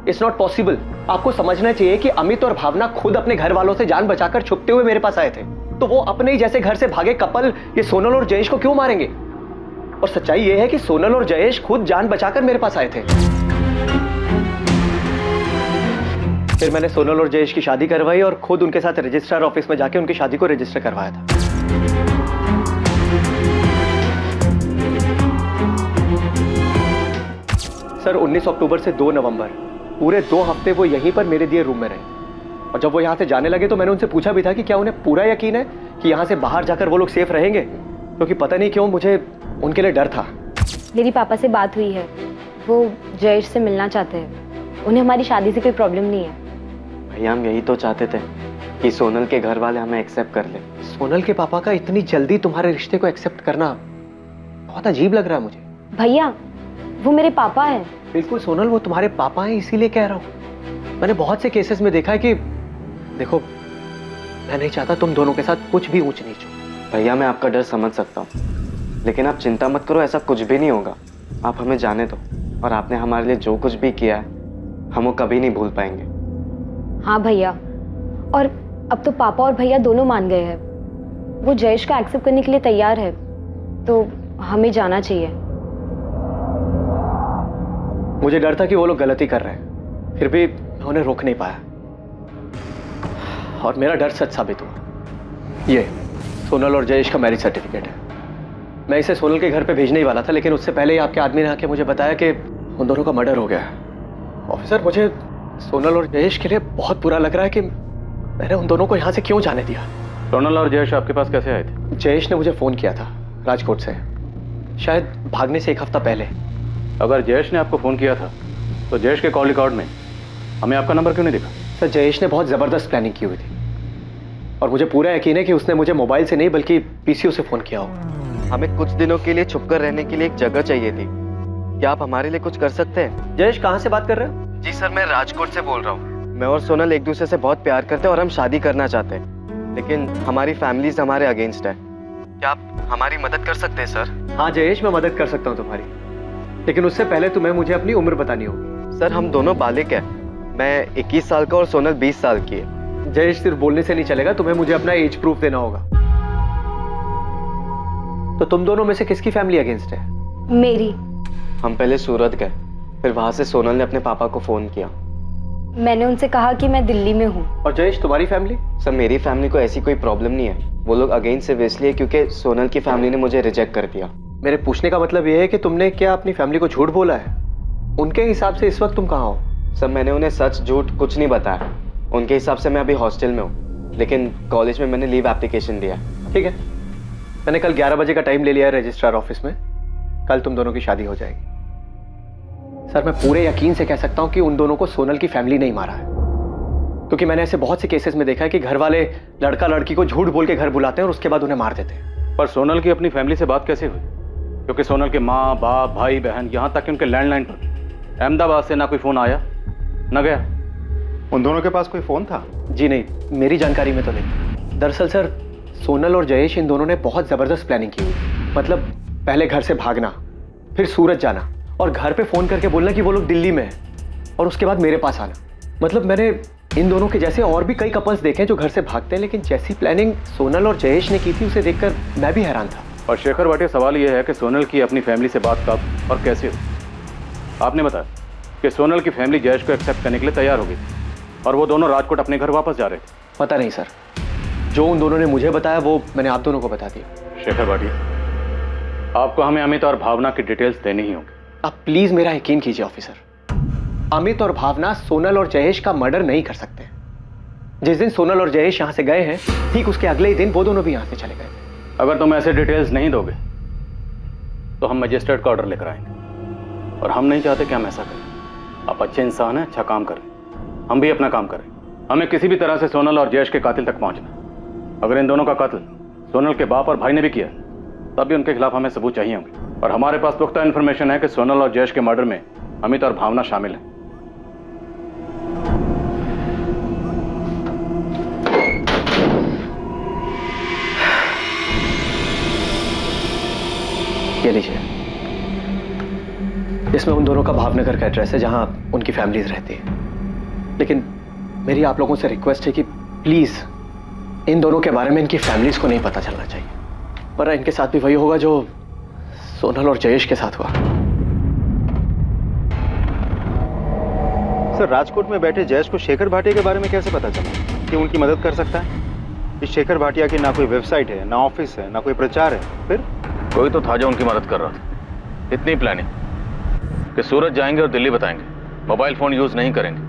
It's not possible. आपको समझना चाहिए कि अमित और भावना खुद अपने घर वालों से जान बचाकर छुपते हुए मेरे पास आए थे, तो वो अपने ही जैसे घर से भागे कपल ये सोनल और जयेश को क्यों मारेंगे? और सच्चाई ये है कि सोनल और जयेश खुद जान बचाकर मेरे पास आए थे। फिर मैंने सोनल और जयेश की शादी करवाई और खुद उनके साथ रजिस्ट्रार ऑफिस में जाके उनकी शादी को रजिस्टर करवाया था। सर 19 अक्टूबर से 2 नवंबर पूरे 2 हफ्ते वो यहीं पर मेरे दिए रूम में रहे, और जब वो यहाँ से जाने लगे तो मैंने उनसे पूछा भी था कि क्या उन्हें पूरा यकीन है कि यहाँ से बाहर जाकर वो लोग सेफ रहेंगे, क्योंकि पता नहीं क्यों मुझे उनके लिए डर था। मेरी पापा से बात हुई है, वो जयेश से मिलना चाहते हैं, उन्हें हमारी शादी से कोई प्रॉब्लम नहीं है। भैया, हम यही तो चाहते थे कि सोनल के घर वाले हमें एक्सेप्ट कर ले। सोनल के पापा का इतनी जल्दी तुम्हारे रिश्ते को एक्सेप्ट करना बहुत अजीब लग रहा है मुझे। भैया, वो मेरे पापा हैं। बिल्कुल सोनल, वो तुम्हारे पापा हैं, इसीलिए कह रहा हूँ। मैंने बहुत से केसेस में देखा है कि देखो, मैं नहीं चाहता तुम दोनों के साथ कुछ भी ऊंच नीच हो। भैया, मैं आपका डर समझ सकता हूँ, लेकिन आप चिंता मत करो, ऐसा कुछ भी नहीं होगा। आप हमें जाने दो, और आपने हमारे लिए जो कुछ भी किया है हम वो कभी नहीं भूल पाएंगे। हाँ भैया, और अब तो पापा और भैया दोनों मान गए हैं, वो जयेश का एक्सेप्ट करने के लिए तैयार है, तो हमें जाना चाहिए। मुझे डर था कि वो लोग गलती कर रहे हैं, फिर भी मैं उन्हें रोक नहीं पाया, और मेरा डर सच साबित हुआ। ये सोनल और जयेश का मैरिज सर्टिफिकेट है। मैं इसे सोनल के घर पे भेजने ही वाला था, लेकिन उससे पहले ही आपके आदमी ने आके मुझे बताया कि उन दोनों का मर्डर हो गया। ऑफिसर, मुझे सोनल और जयेश के लिए बहुत बुरा लग रहा है कि मैंने उन दोनों को यहाँ से क्यों जाने दिया। सोनल और जयेश आपके पास कैसे आए थे? जयेश ने मुझे फोन किया था राजकोट से, शायद भागने से 1 हफ्ता पहले। अगर जयेश ने आपको फोन किया था तो जयेश के कॉल रिकॉर्ड में हमें आपका नंबर क्यों नहीं दिखा? सर, जयेश ने बहुत जबरदस्त प्लानिंग की हुई थी, और मुझे पूरा यकीन है कि उसने मुझे मोबाइल से नहीं बल्कि पीसीओ से फोन किया हो। हमें कुछ दिनों के लिए छुपकर रहने के लिए एक जगह चाहिए थी, क्या आप हमारे लिए कुछ कर सकते हैं? जयेश, कहाँ से बात कर रहे हो? जी सर, मैं राजकोट से बोल रहा हूँ। मैं और सोनल एक दूसरे से बहुत प्यार करते हैं और हम शादी करना चाहते हैं, लेकिन हमारी फैमिलीज हमारे अगेंस्ट है। क्या आप हमारी मदद कर सकते हैं सर? हाँ जयेश, मैं मदद कर सकता हूँ तुम्हारी, लेकिन उससे पहले तुम्हें मुझे अपनी उम्र बतानी होगी। सर, हम दोनों बालिग हैं, मैं 21 साल का और सोनल 20 साल की है। जयेश, सिर्फ बोलने से नहीं चलेगा, तुम्हें मुझे अपना एज प्रूफ देना होगा। तो तुम दोनों में से किसकी फैमिली अगेंस्ट है? मेरी। हम पहले सूरत गए, फिर वहां से सोनल ने अपने पापा को फोन किया। मैंने उनसे कहा कि मैं दिल्ली में हूँ। और जयेश, तुम्हारी फैमिली? सर, मेरी फैमिली को ऐसी कोई प्रॉब्लम नहीं है, वो लोग अगेंस्ट सिर्फ इसलिए क्योंकि सोनल की फैमिली ने मुझे रिजेक्ट कर दिया। मेरे पूछने का मतलब ये है कि तुमने क्या अपनी फैमिली को झूठ बोला है? उनके हिसाब से इस वक्त तुम कहाँ हो? सर, मैंने उन्हें सच झूठ कुछ नहीं बताया। उनके हिसाब से मैं अभी हॉस्टल में हूँ, लेकिन कॉलेज में मैंने लीव एप्लीकेशन दिया। ठीक है, मैंने कल 11 बजे का टाइम ले लिया है रजिस्ट्रार ऑफिस में, कल तुम दोनों की शादी हो जाएगी। सर, मैं पूरे यकीन से कह सकता हूँ कि उन दोनों को सोनल की फैमिली नहीं मारा है, क्योंकि मैंने ऐसे बहुत से केसेस में देखा है कि घर वाले लड़का लड़की को झूठ बोल के घर बुलाते हैं और उसके बाद उन्हें मार देते हैं। पर सोनल की अपनी फैमिली से बात कैसे हुई? क्योंकि सोनल के माँ बाप भाई बहन यहाँ तक कि उनके लैंडलाइन पर अहमदाबाद से ना कोई फोन आया ना गया। उन दोनों के पास कोई फोन था? जी नहीं, मेरी जानकारी में तो नहीं। दरअसल सर, सोनल और जयेश इन दोनों ने बहुत जबरदस्त प्लानिंग की हुई। मतलब पहले घर से भागना, फिर सूरत जाना और घर पे फोन करके बोलना कि वो लोग दिल्ली में हैं, और उसके बाद मेरे पास आना। मतलब मैंने इन दोनों के जैसे और भी कई कपल्स देखे जो घर से भागते हैं, लेकिन जैसी प्लानिंग सोनल और जयेश ने की थी उसे देखकर मैं भी हैरान था। और शेखर भाटिया, सवाल यह है कि सोनल की अपनी फैमिली से बात कब और कैसे हुई? आपने बताया कि सोनल की फैमिली जयेश को एक्सेप्ट करने के लिए तैयार हो गई थी और वो दोनों राजकोट अपने घर वापस जा रहे थे। पता नहीं सर, जो उन दोनों ने मुझे बताया वो मैंने आप दोनों को बता दिया। शेखर भाटिया, आपको हमें अमित और भावना की डिटेल्स देनी ही होंगी। आप प्लीज मेरा यकीन कीजिए ऑफिसर, अमित और भावना सोनल और जयेश का मर्डर नहीं कर सकते। जिस दिन सोनल और जयेश यहाँ से गए हैं, ठीक उसके अगले ही दिन वो दोनों भी यहाँ से चले गए। अगर तुम ऐसे डिटेल्स नहीं दोगे तो हम मजिस्ट्रेट का ऑर्डर लेकर आएंगे, और हम नहीं चाहते कि हम ऐसा करें। आप अच्छे इंसान हैं, अच्छा काम करें, हम भी अपना काम करें। हमें किसी भी तरह से सोनल और जयेश के कातिल तक पहुंचना। अगर इन दोनों का कत्ल सोनल के बाप और भाई ने भी किया तब भी उनके खिलाफ हमें सबूत चाहिए होंगे, और हमारे पास पुख्ता इन्फॉर्मेशन है कि सोनल और जयेश के मर्डर में अमित और भावना शामिल हैं। ये लीजिए, इसमें उन दोनों का भावनगर का एड्रेस है जहां उनकी फैमिलीज रहती है। लेकिन मेरी आप लोगों से रिक्वेस्ट है कि प्लीज इन दोनों के बारे में इनकी फैमिलीज को नहीं पता चलना चाहिए, पर इनके साथ भी वही होगा जो सोनल और जयेश के साथ हुआ। सर, राजकोट में बैठे जयेश को शेखर भाटिया के बारे में कैसे पता चला कि उनकी मदद कर सकता है? इस शेखर भाटिया की ना कोई वेबसाइट है, ना ऑफिस है, ना कोई प्रचार है। फिर कोई तो था जो उनकी मदद कर रहा था। इतनी प्लानिंग कि सूरत जाएंगे और दिल्ली बताएंगे, मोबाइल फोन यूज नहीं करेंगे,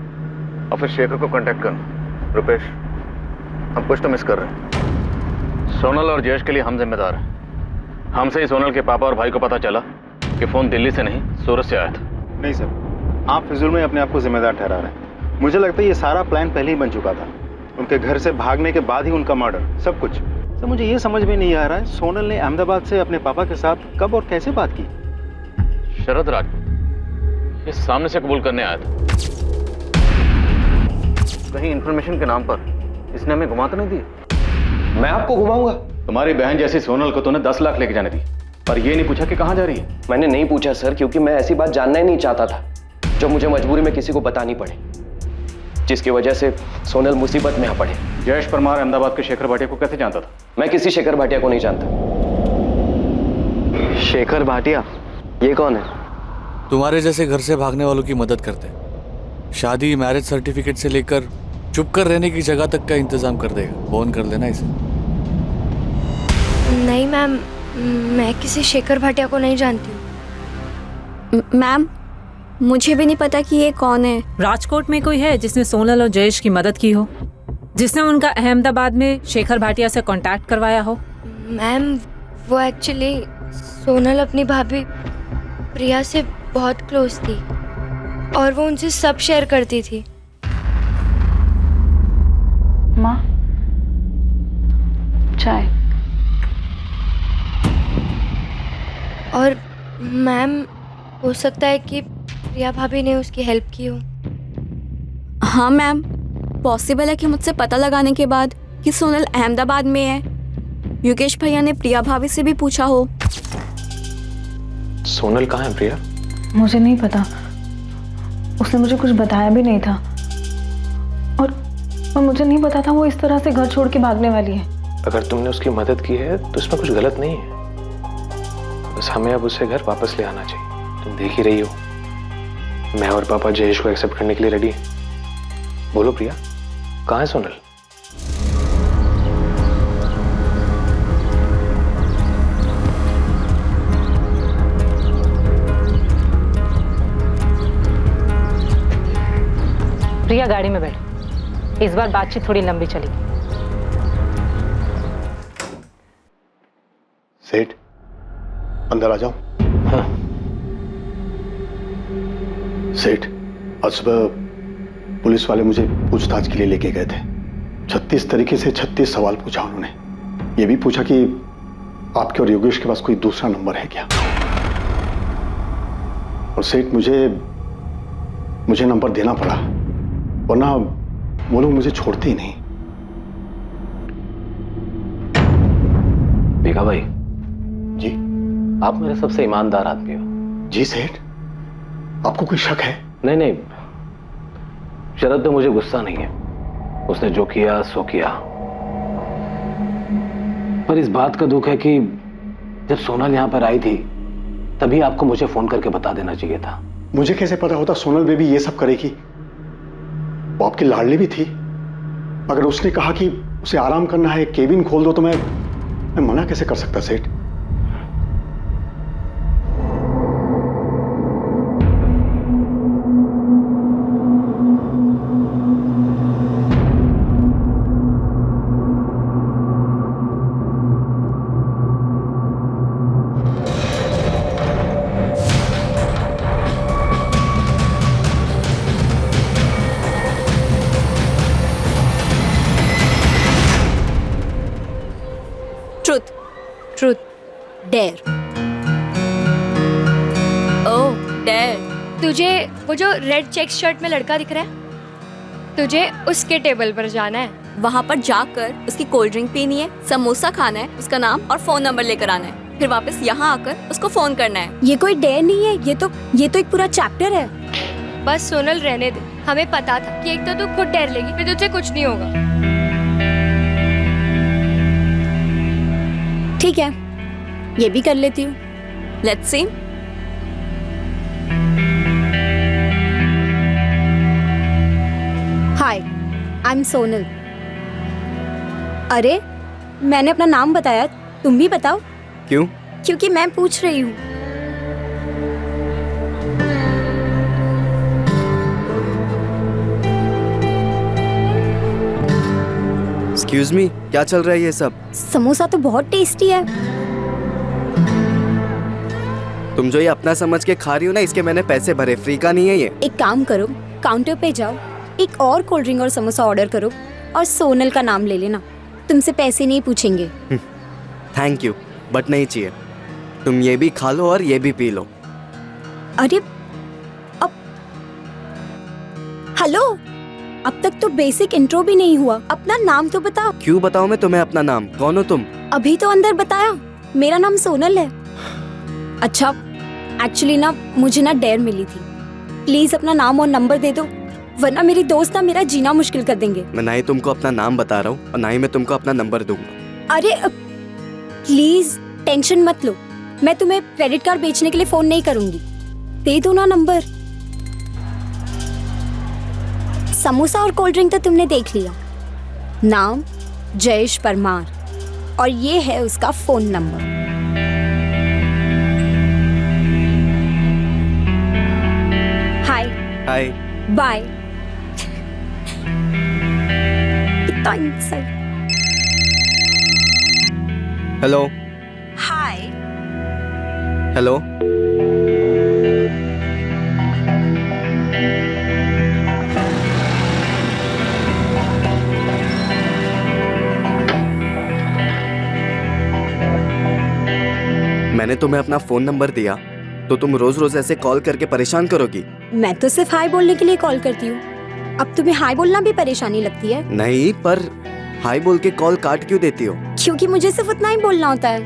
और फिर शेखर को कांटेक्ट करना। रुपेश, हम कुछ तो मिस कर रहे हैं। सोनल और जयेश के लिए हम जिम्मेदार हैं। हमसे ही सोनल के पापा और भाई को पता चला कि फोन दिल्ली से नहीं सूरत से आया था। नहीं सर, आप फिजूल में अपने आप को जिम्मेदार ठहरा रहे हैं। मुझे लगता है ये सारा प्लान पहले ही बन चुका था। उनके घर से भागने के बाद ही उनका मर्डर, सब कुछ। सर, मुझे ये समझ में नहीं आ रहा है, सोनल ने अहमदाबाद से अपने पापा के साथ कब और कैसे बात की? शरद राज ये सामने से कबूल करने आया था। कहीं इंफॉर्मेशन के नाम पर इसने हमें घुमा तो नहीं दी? मैं आपको घुमाऊंगा? तुम्हारी बहन जैसी सोनल को तूने 10 लाख लेके जाने दी, पर ये नहीं पूछा कि कहाँ जा रही है। मैंने नहीं पूछा सर, क्योंकि मैं ऐसी बात जानना ही नहीं चाहता था जो मुझे मजबूरी में किसी को बतानी पड़े, जिसकी वजह से सोनल मुसीबत में आ पड़े। जयेश परमार अहमदाबाद के शेखर भाटिया को कैसे जानता था? मैं किसी शेखर भाटिया को नहीं जानता। शेखर भाटिया ये कौन है? तुम्हारे जैसे घर से भागने वालों की मदद करते हैं। शादी, मैरिज सर्टिफिकेट से लेकर चुप कर रहने की जगह तक का इंतजाम कर देगा। फोन कर लेना इसे। नहीं मैम, मैं किसी शेखर भाटिया को नहीं जानती हूँ। मैम, मुझे भी नहीं पता कि ये कौन है। राजकोट में कोई है जिसने सोनल और जयेश की मदद की हो, जिसने उनका अहमदाबाद में शेखर भाटिया से कांटेक्ट करवाया हो? मैम, वो एक्चुअली सोनल अपनी भाभी प्रिया से बहुत क्लोज थी और वो उनसे सब शेयर करती थी। माँ, चाय। और मैम, हो सकता है कि प्रिया भाभी ने उसकी हेल्प की हो। हाँ मैम, पॉसिबल है कि मुझसे पता लगाने के बाद कि सोनल अहमदाबाद में है, योगेश भैया ने प्रिया भाभी से भी पूछा हो। सोनल कहाँ है प्रिया? मुझे नहीं पता, उसने मुझे कुछ बताया भी नहीं था, और मुझे नहीं पता था वो इस तरह से घर छोड़ के भागने वाली है। अगर तुमने उसकी मदद की है तो इसमें कुछ गलत नहीं है, बस हमें अब उसे घर वापस ले आना चाहिए। तुम देख ही रही हो, मैं और पापा जयेश को एक्सेप्ट करने के लिए रेडी हैं। बोलो प्रिया, कहाँ है सोनल? प्रिया, गाड़ी में बैठो। इस बार बातचीत थोड़ी लंबी चलेगी। सेठ, अंदर आ जाओ। हाँ। सेठ, आज सुबह पुलिस वाले मुझे पूछताछ के लिए लेके गए थे। 36 तरीके से 36 सवाल पूछा उन्होंने। ये भी पूछा कि आपके और योगेश के पास कोई दूसरा नंबर है क्या। और सेठ, मुझे नंबर देना पड़ा, वरना वो लोग मुझे छोड़ते ही नहीं। भीखा भाई जी, आप मेरे सबसे ईमानदार आदमी हो। जी सेठ, आपको कोई शक है? नहीं नहीं, शरद पे मुझे गुस्सा नहीं है, उसने जो किया सो किया। पर इस बात का दुख है कि जब सोनल यहां पर आई थी तभी आपको मुझे फोन करके बता देना चाहिए था। मुझे कैसे पता होता सोनल बेबी ये सब करेगी? वो आपकी लाडली भी थी। अगर उसने कहा कि उसे आराम करना है, केबिन खोल दो, तो मैं मना कैसे कर सकता सेठ? Truth, dare. Oh dare. तुझे वो जो रेड चेक शर्ट में लड़का दिख रहा है, तुझे उसके टेबल पर जाना है। वहाँ पर जाकर उसकी कोल्ड ड्रिंक पीनी है, समोसा खाना है, उसका नाम और फोन नंबर लेकर आना है, फिर वापस यहाँ आकर उसको फोन करना है। ये कोई डेयर नहीं है, ये तो एक पूरा चैप्टर है। बस सोनल रहने दे, हमें पता था कि एक तो तू खुद डेयर लेगी, फिर तुझसे कुछ नहीं होगा। ठीक है, ये भी कर लेती हूँ। Let's see. Hi, I am Sonal. अरे मैंने अपना नाम बताया, तुम भी बताओ। क्यों? क्योंकि मैं पूछ रही हूँ। एक्सक्यूज मी, क्या चल रहा है ये सब? समोसा तो बहुत टेस्टी है। तुम जो ये अपना समझ के खा रही हो ना, इसके मैंने पैसे भरे, फ्री का नहीं है ये। एक काम करो, काउंटर पे जाओ, एक और कोल्ड ड्रिंक और समोसा ऑर्डर करो और सोनल का नाम ले लेना, तुमसे पैसे नहीं पूछेंगे। थैंक यू, बट नहीं चाहिए। तुम ये भी खा लो और ये भी पी लो। अरे अब हेलो, अब तक तो बेसिक इंट्रो भी नहीं हुआ, अपना नाम तो बताओ। क्यों बताऊं मैं तुम्हें अपना नाम? कौन हो तुम? अभी तो अंदर बताया, मेरा नाम सोनल है। अच्छा, एक्चुअली ना मुझे ना डेयर मिली थी, प्लीज अपना नाम और नंबर दे दो, वरना मेरी दोस्त ना मेरा जीना मुश्किल कर देंगे। मैं ना ही तुमको अपना नाम बता रहा हूँ और ना ही मैं तुमको अपना नंबर दूंगा। अरे प्लीज टेंशन मत लो, मैं तुम्हें क्रेडिट कार्ड बेचने के लिए फोन नहीं करूंगी, दे दो ना नंबर। समोसा और कोल्ड ड्रिंक तो तुमने देख लिया, नाम जयेश परमार और ये है उसका फोन नंबर। हाय हाय बाय। कितना इंसल्ट। Hello hi hello. मैंने तुम्हें अपना फोन नंबर दिया तो तुम रोज रोज ऐसे कॉल करके परेशान करोगी? मैं तो सिर्फ हाय बोलने के लिए कॉल करती हूँ, अब तुम्हें हाय बोलना भी परेशानी लगती है? नहीं, पर हाय बोल के कॉल काट क्यों देती हो? क्योंकि मुझे सिर्फ उतना ही बोलना होता है।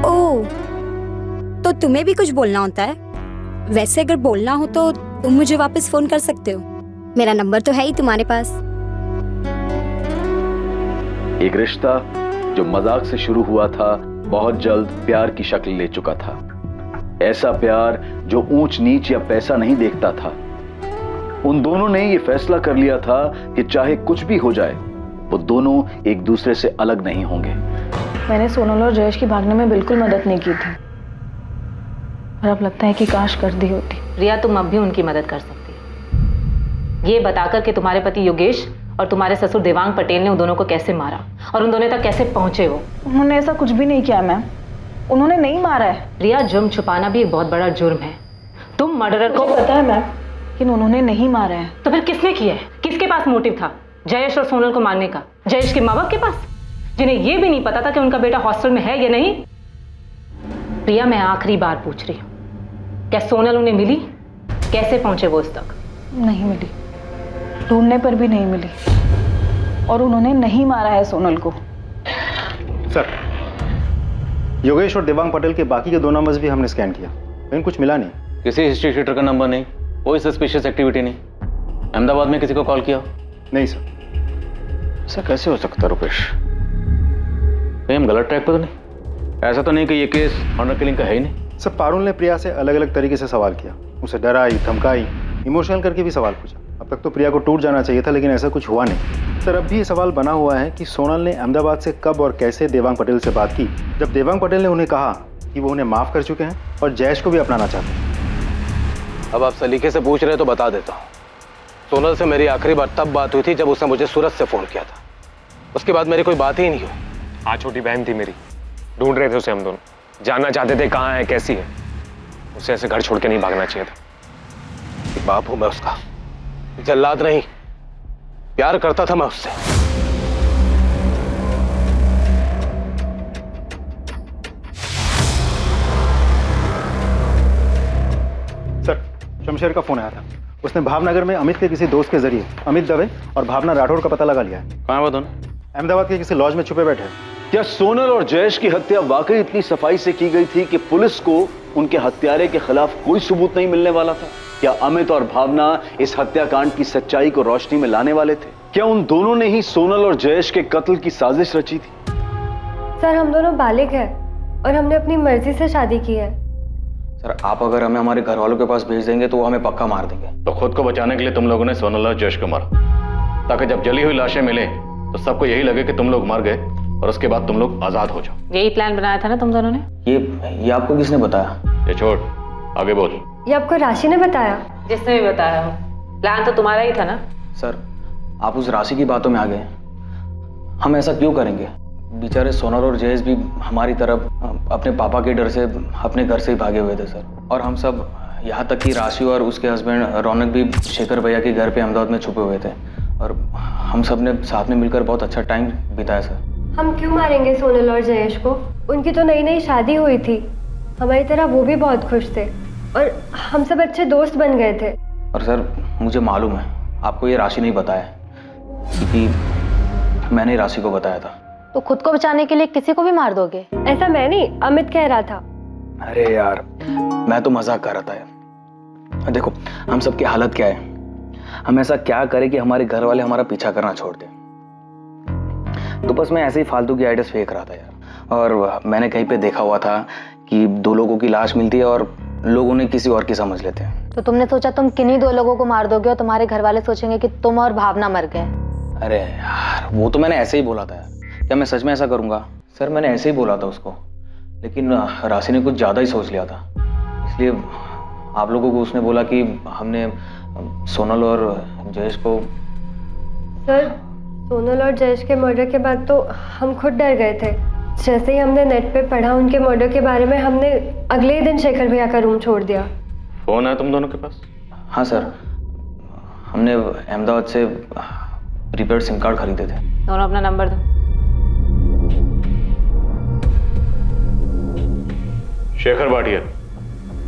ओह, तो तुम्हें भी कुछ बोलना होता है? वैसे अगर बोलना हो तो तुम मुझे वापस फोन कर सकते हो, मेरा नंबर तो है ही तुम्हारे पास। एक रिश्ता जो मजाक से शुरू हुआ था बहुत जल्द प्यार की शक्ल ले चुका था। ऐसा प्यार जो ऊंच नीच या पैसा नहीं देखता था। उन दोनों ने ये फैसला कर लिया था कि चाहे कुछ भी हो जाए वो दोनों एक दूसरे से अलग नहीं होंगे। मैंने सोनल और जयेश की भागने में बिल्कुल मदद नहीं की थी, और अब लगता है कि काश कर दी होती। रिया, तुम अब भी उनकी मदद कर सकती है, ये बताकर कि तुम्हारे पति योगेश और तुम्हारे ससुर देवांग पटेल ने उन दोनों को कैसे मारा और उन दोनों तक कैसे पहुंचे हो। उन्होंने ऐसा कुछ भी नहीं किया मैम, उन्होंने नहीं मारा है। रिया, जुर्म छुपाना भी एक बहुत बड़ा जुर्म है। तुम मर्डरर को पता है मैम, लेकिन उन्होंने नहीं मारा है। तो फिर किसने किया है? किसके पास मोटिव था जयेश और सोनल को मारने का? जयेश के माँ बाप के पास, जिन्हें यह भी नहीं पता था कि उनका बेटा हॉस्टल में है या नहीं। प्रिया, मैं आखिरी बार पूछ रही हूँ, क्या सोनल उन्हें मिली? कैसे पहुंचे वो उस तक? नहीं मिली, ढूंढने पर भी नहीं मिली, और उन्होंने नहीं मारा है सोनल को। सर, योगेश और देवांग पटेल के बाकी के 2 नंबर्स भी हमने स्कैन किया, लेकिन कुछ मिला नहीं। किसी हिस्ट्री शीटर का नंबर नहीं, कोई सस्पिशियस एक्टिविटी नहीं। अहमदाबाद में किसी को कॉल किया? नहीं सर। ऐसा कैसे हो सकता रुपेश? कहीं हम गलत ट्रैक पर तो नहीं? ऐसा तो नहीं कि ये केस ऑनर किलिंग का है ही नहीं। सर, पारुल ने प्रिया से अलग अलग तरीके से सवाल किया, उसे डराई, धमकाई, इमोशनल करके भी सवाल पूछा। अब तक तो प्रिया को टूट जाना चाहिए था, लेकिन ऐसा कुछ हुआ नहीं। सर, अब भी ये सवाल बना हुआ है कि सोनल ने अहमदाबाद से कब और कैसे देवांग पटेल से बात की, जब देवांग पटेल ने उन्हें कहा कि वो उन्हें माफ कर चुके हैं और जयेश को भी अपनाना चाहते हैं। अब आप सलीके से पूछ रहे तो बता देता हूँ। सोनल से मेरी आखिरी बार तब बात हुई थी जब उसने मुझे सूरत से फोन किया था। उसके बाद मेरी कोई बात ही नहीं हुई। हाँ, छोटी बहन थी मेरी, ढूंढ रहे थे उसे हम दोनों, जानना चाहते थे कहाँ है, कैसी है। उसे ऐसे घर छोड़ के नहीं भागना चाहिए था। बाप हूं मैं उसका, जल्लाद नहीं। प्यार करता था मैं उससे। सर, शमशेर का फोन आया था। उसने भावनगर में अमित के किसी दोस्त के जरिए अमित दवे और भावना राठौड़ का पता लगा लिया है। कहाँ है वो दोनों? अहमदाबाद के किसी लॉज में छुपे बैठे हैं। क्या सोनल और जयेश की हत्या वाकई इतनी सफाई से की गई थी कि पुलिस को उनके हत्यारे के खिलाफ कोई सबूत नहीं मिलने वाला था? क्या अमित और भावना इस हत्याकांड की सच्चाई को रोशनी में लाने वाले थे? क्या उन दोनों ने ही सोनल और जयेश के कत्ल की साजिश रची थी? सर, हम दोनों बालिग हैं और हमने अपनी मर्जी से शादी की है। सर, आप अगर हमें हमारे घर वालों के पास भेज देंगे तो वो हमें पक्का मार देंगे। तो खुद को बचाने के लिए तुम लोगों ने सोनल और जयेश को मारा, ताकि जब जली हुई लाशें मिले तो सबको यही लगे कि तुम लोग मर गए और उसके बाद तुम लोग आजाद हो जाओ। यही प्लान बनाया था ना तुम दोनों ने? ये आपको किसने बताया? ये छोड़, आगे बोल। ये आपको राशि ने बताया? जिसने भी बताया हो, प्लान तो तुम्हारा ही था ना? सर, आप उस राशि की बातों में आ गए। हम ऐसा क्यों करेंगे? बेचारे सोनल और जयेश भी हमारी तरफ अपने पापा के डर से अपने घर से ही भागे हुए थे सर। और हम सब, यहाँ तक कि राशि और उसके हस्बैंड रौनक भी शेखर भैया के घर पे अहमदाबाद में छुपे हुए थे, और हम सब ने साथ में मिलकर बहुत अच्छा टाइम बिताया सर। हम क्यों मारेंगे सोनल और जयेश को? उनकी तो नई नई शादी हुई थी, हमारी तरह वो भी बहुत खुश थे और हम सब अच्छे दोस्त बन गए थे। और सर, मुझे मालूम है आपको ये राशि नहीं बताया, क्योंकि मैंने राशि को बताया था। तो खुद को बचाने के लिए किसी को भी मार दोगे? ऐसा मैं नहीं, अमित कह रहा था। अरे यार, मैं तो मजाक कर रहा था यार। देखो, हम सब की हालत क्या है, हम ऐसा क्या करें कि हमारे घर वाले हमारा पीछा करना छोड़ दें। तो बस मैं ऐसे ही फालतू की आइडियाज फेंक रहा था यार। और मैंने कहीं पे देखा हुआ था कि 2 लोगों की लाश मिलती है और लोग उन्हें किसी और की समझ लेते हैं। तो तुमने सोचा तुम किन्हीं 2 लोगों को मार दोगे और तुम्हारे घर वाले सोचेंगे कि तुम और भावना मर गए? अरे यार, वो तो मैंने ऐसे ही बोला था यार। क्या मैं सच में ऐसा करूंगा? सर, मैंने ऐसे ही बोला था उसको, लेकिन राशि ने कुछ ज्यादा ही सोच लिया था। इसलिए आप लोगों को उसने बोला कि हमने सोनल और जयेश को। सर, सोनल और जयेश के मर्डर के बाद तो हम खुद डर गए थे। जैसे ही हमने नेट पे पढ़ा उनके मर्डर के बारे में, हमने अगले ही दिन शेखर भैया का रूम छोड़ दिया। फोन है तुम दोनों के पास? हाँ सर, हमने अहमदाबाद से प्रीपेड सिम कार्ड खरीदे थे। दोनों अपना नंबर दो। शेखर भाटिया,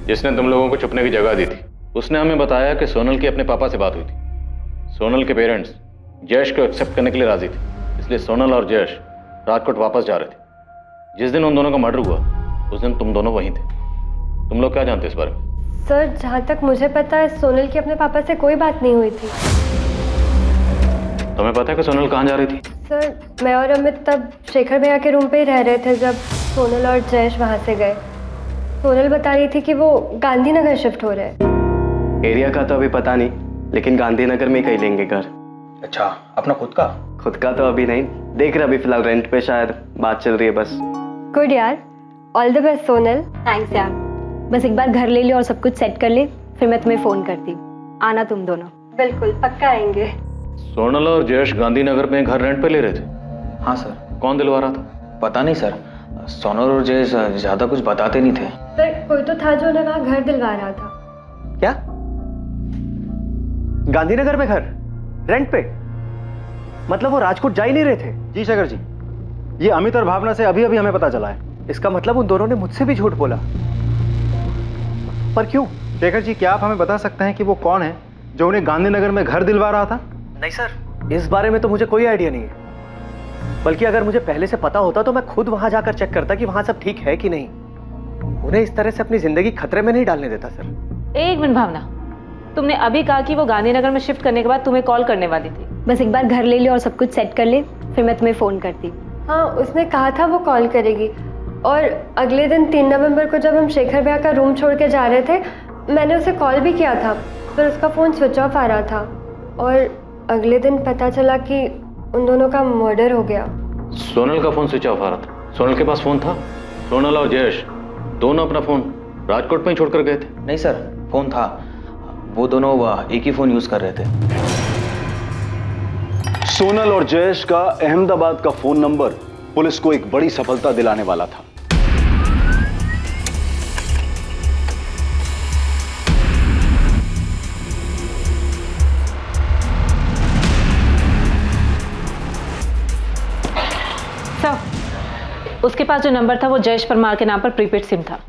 जिसने तुम लोगों को छुपने की जगह दी थी, उसने हमें बताया कि सोनल की अपने पापा से बात हुई थी। सोनल के पेरेंट्स जयेश को एक्सेप्ट करने के लिए राजी थे, इसलिए सोनल और जयेश राजकोट वापस जा रहे थे। जिस दिन उन दोनों का मर्डर हुआ उस दिन तुम दोनों वहीं थे। तुम लोग क्या जानते इस बारे में? सर, जहाँ तक मुझे पता है सोनल की अपने पापा से कोई बात नहीं हुई थी। तुम्हें पता है कि सोनल कहाँ जा रही थी? सर, मैं और अमित तब शेखर भैया के रूम पे ही रह रहे थे जब सोनल और जयेश वहाँ से गए। सोनल बता रही थी कि वो गांधीनगर शिफ्ट हो रहे हैं। एरिया का तो अभी पता नहीं, लेकिन गांधीनगर में कहीं लेंगे घर। अच्छा, अपना खुद का? खुद का तो अभी नहीं देख रहे, अभी फिलहाल रेंट पे शायद बात चल रही है बस। गुड यार, all the best Sonal. Thanks यार, बस एक बार घर ले ले और सब कुछ सेट कर ले, फिर मैं तुम्हें फोन करती हूँ। आना तुम दोनों। बिल्कुल, पक्का आएंगे। सोनल और जयेश गांधीनगर में घर रेंट पे ले रहे थे? हाँ सर। कौन दिलवा रहा था? पता नहीं सर, सोनल और जयेश ज्यादा कुछ बताते नहीं थे। सर, कोई तो था जो उन्हें वहाँ घर दिलवा रहा था। क्या? गांधीनगर में घर रेंट पे? मतलब वो राजकोट जा ही नहीं रहे थे? जी शेखर जी, ये अमित और भावना से अभी अभी हमें पता चला है। इसका मतलब उन दोनों ने मुझसे भी झूठ बोला। पर क्यों? शेखर जी, क्या आप हमें बता सकते हैं कि वो कौन है जो उन्हें गांधीनगर में घर दिलवा रहा था? नहीं सर, इस बारे में तो मुझे कोई आइडिया नहीं है। बल्कि अगर मुझे पहले से पता होता तो मैं खुद वहां जाकर चेक करता कि वहां सब ठीक है कि नहीं। उन्हें इस तरह से अपनी जिंदगी खतरे में नहीं डालने देता सर। एक मिनट भावना, तुमने अभी कहा कि वो गांधीनगर में शिफ्ट करने के बाद तुम्हें कॉल करने वाली थी। बस एक बार घर ले ले और सब कुछ सेट कर ले, फिर मैं तुम्हें फ़ोन करती। हाँ, उसने कहा था वो कॉल करेगी। और अगले दिन 3 नवंबर को जब हम शेखर भैया का रूम छोड़ के जा रहे थे, मैंने उसे कॉल भी किया था, पर उसका फ़ोन स्विच ऑफ आ रहा था। और अगले दिन पता चला कि उन दोनों का मर्डर हो गया। सोनल का फोन स्विच ऑफ आ रहा था? सोनल के पास फोन था? सोनल और जयेश दोनों अपना फोन राजकोट में ही छोड़कर गए थे? नहीं सर, फोन था। वो दोनों एक ही फोन यूज कर रहे थे। सोनल और जयेश का अहमदाबाद का फोन नंबर पुलिस को एक बड़ी सफलता दिलाने वाला था। उसके पास जो नंबर था वो जयेश परमार के नाम पर प्रीपेड सिम था।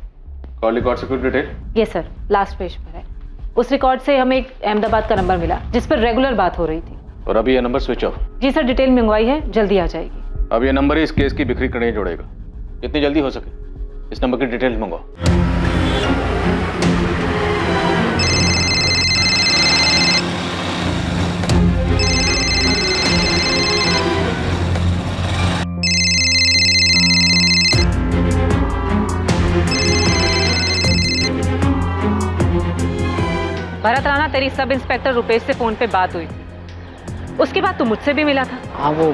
कॉल रिकॉर्ड से कुछ detail? Yes sir, last page पर है। उस रिकॉर्ड से हमें एक अहमदाबाद का नंबर मिला जिस पर रेगुलर बात हो रही थी। और अभी ये नंबर स्विच ऑफ? जी सर, डिटेल मंगवाई है, जल्दी आ जाएगी। अब ये नंबर ही इस केस की बिक्री करने जोड़ेगा। जितनी जल्दी हो सके इस नंबर की डिटेल मंगवाओ। भरत राणा, तेरी सब इंस्पेक्टर रुपेश से फोन पे बात हुई थी। उसके बाद तू मुझसे भी मिला था। हाँ, वो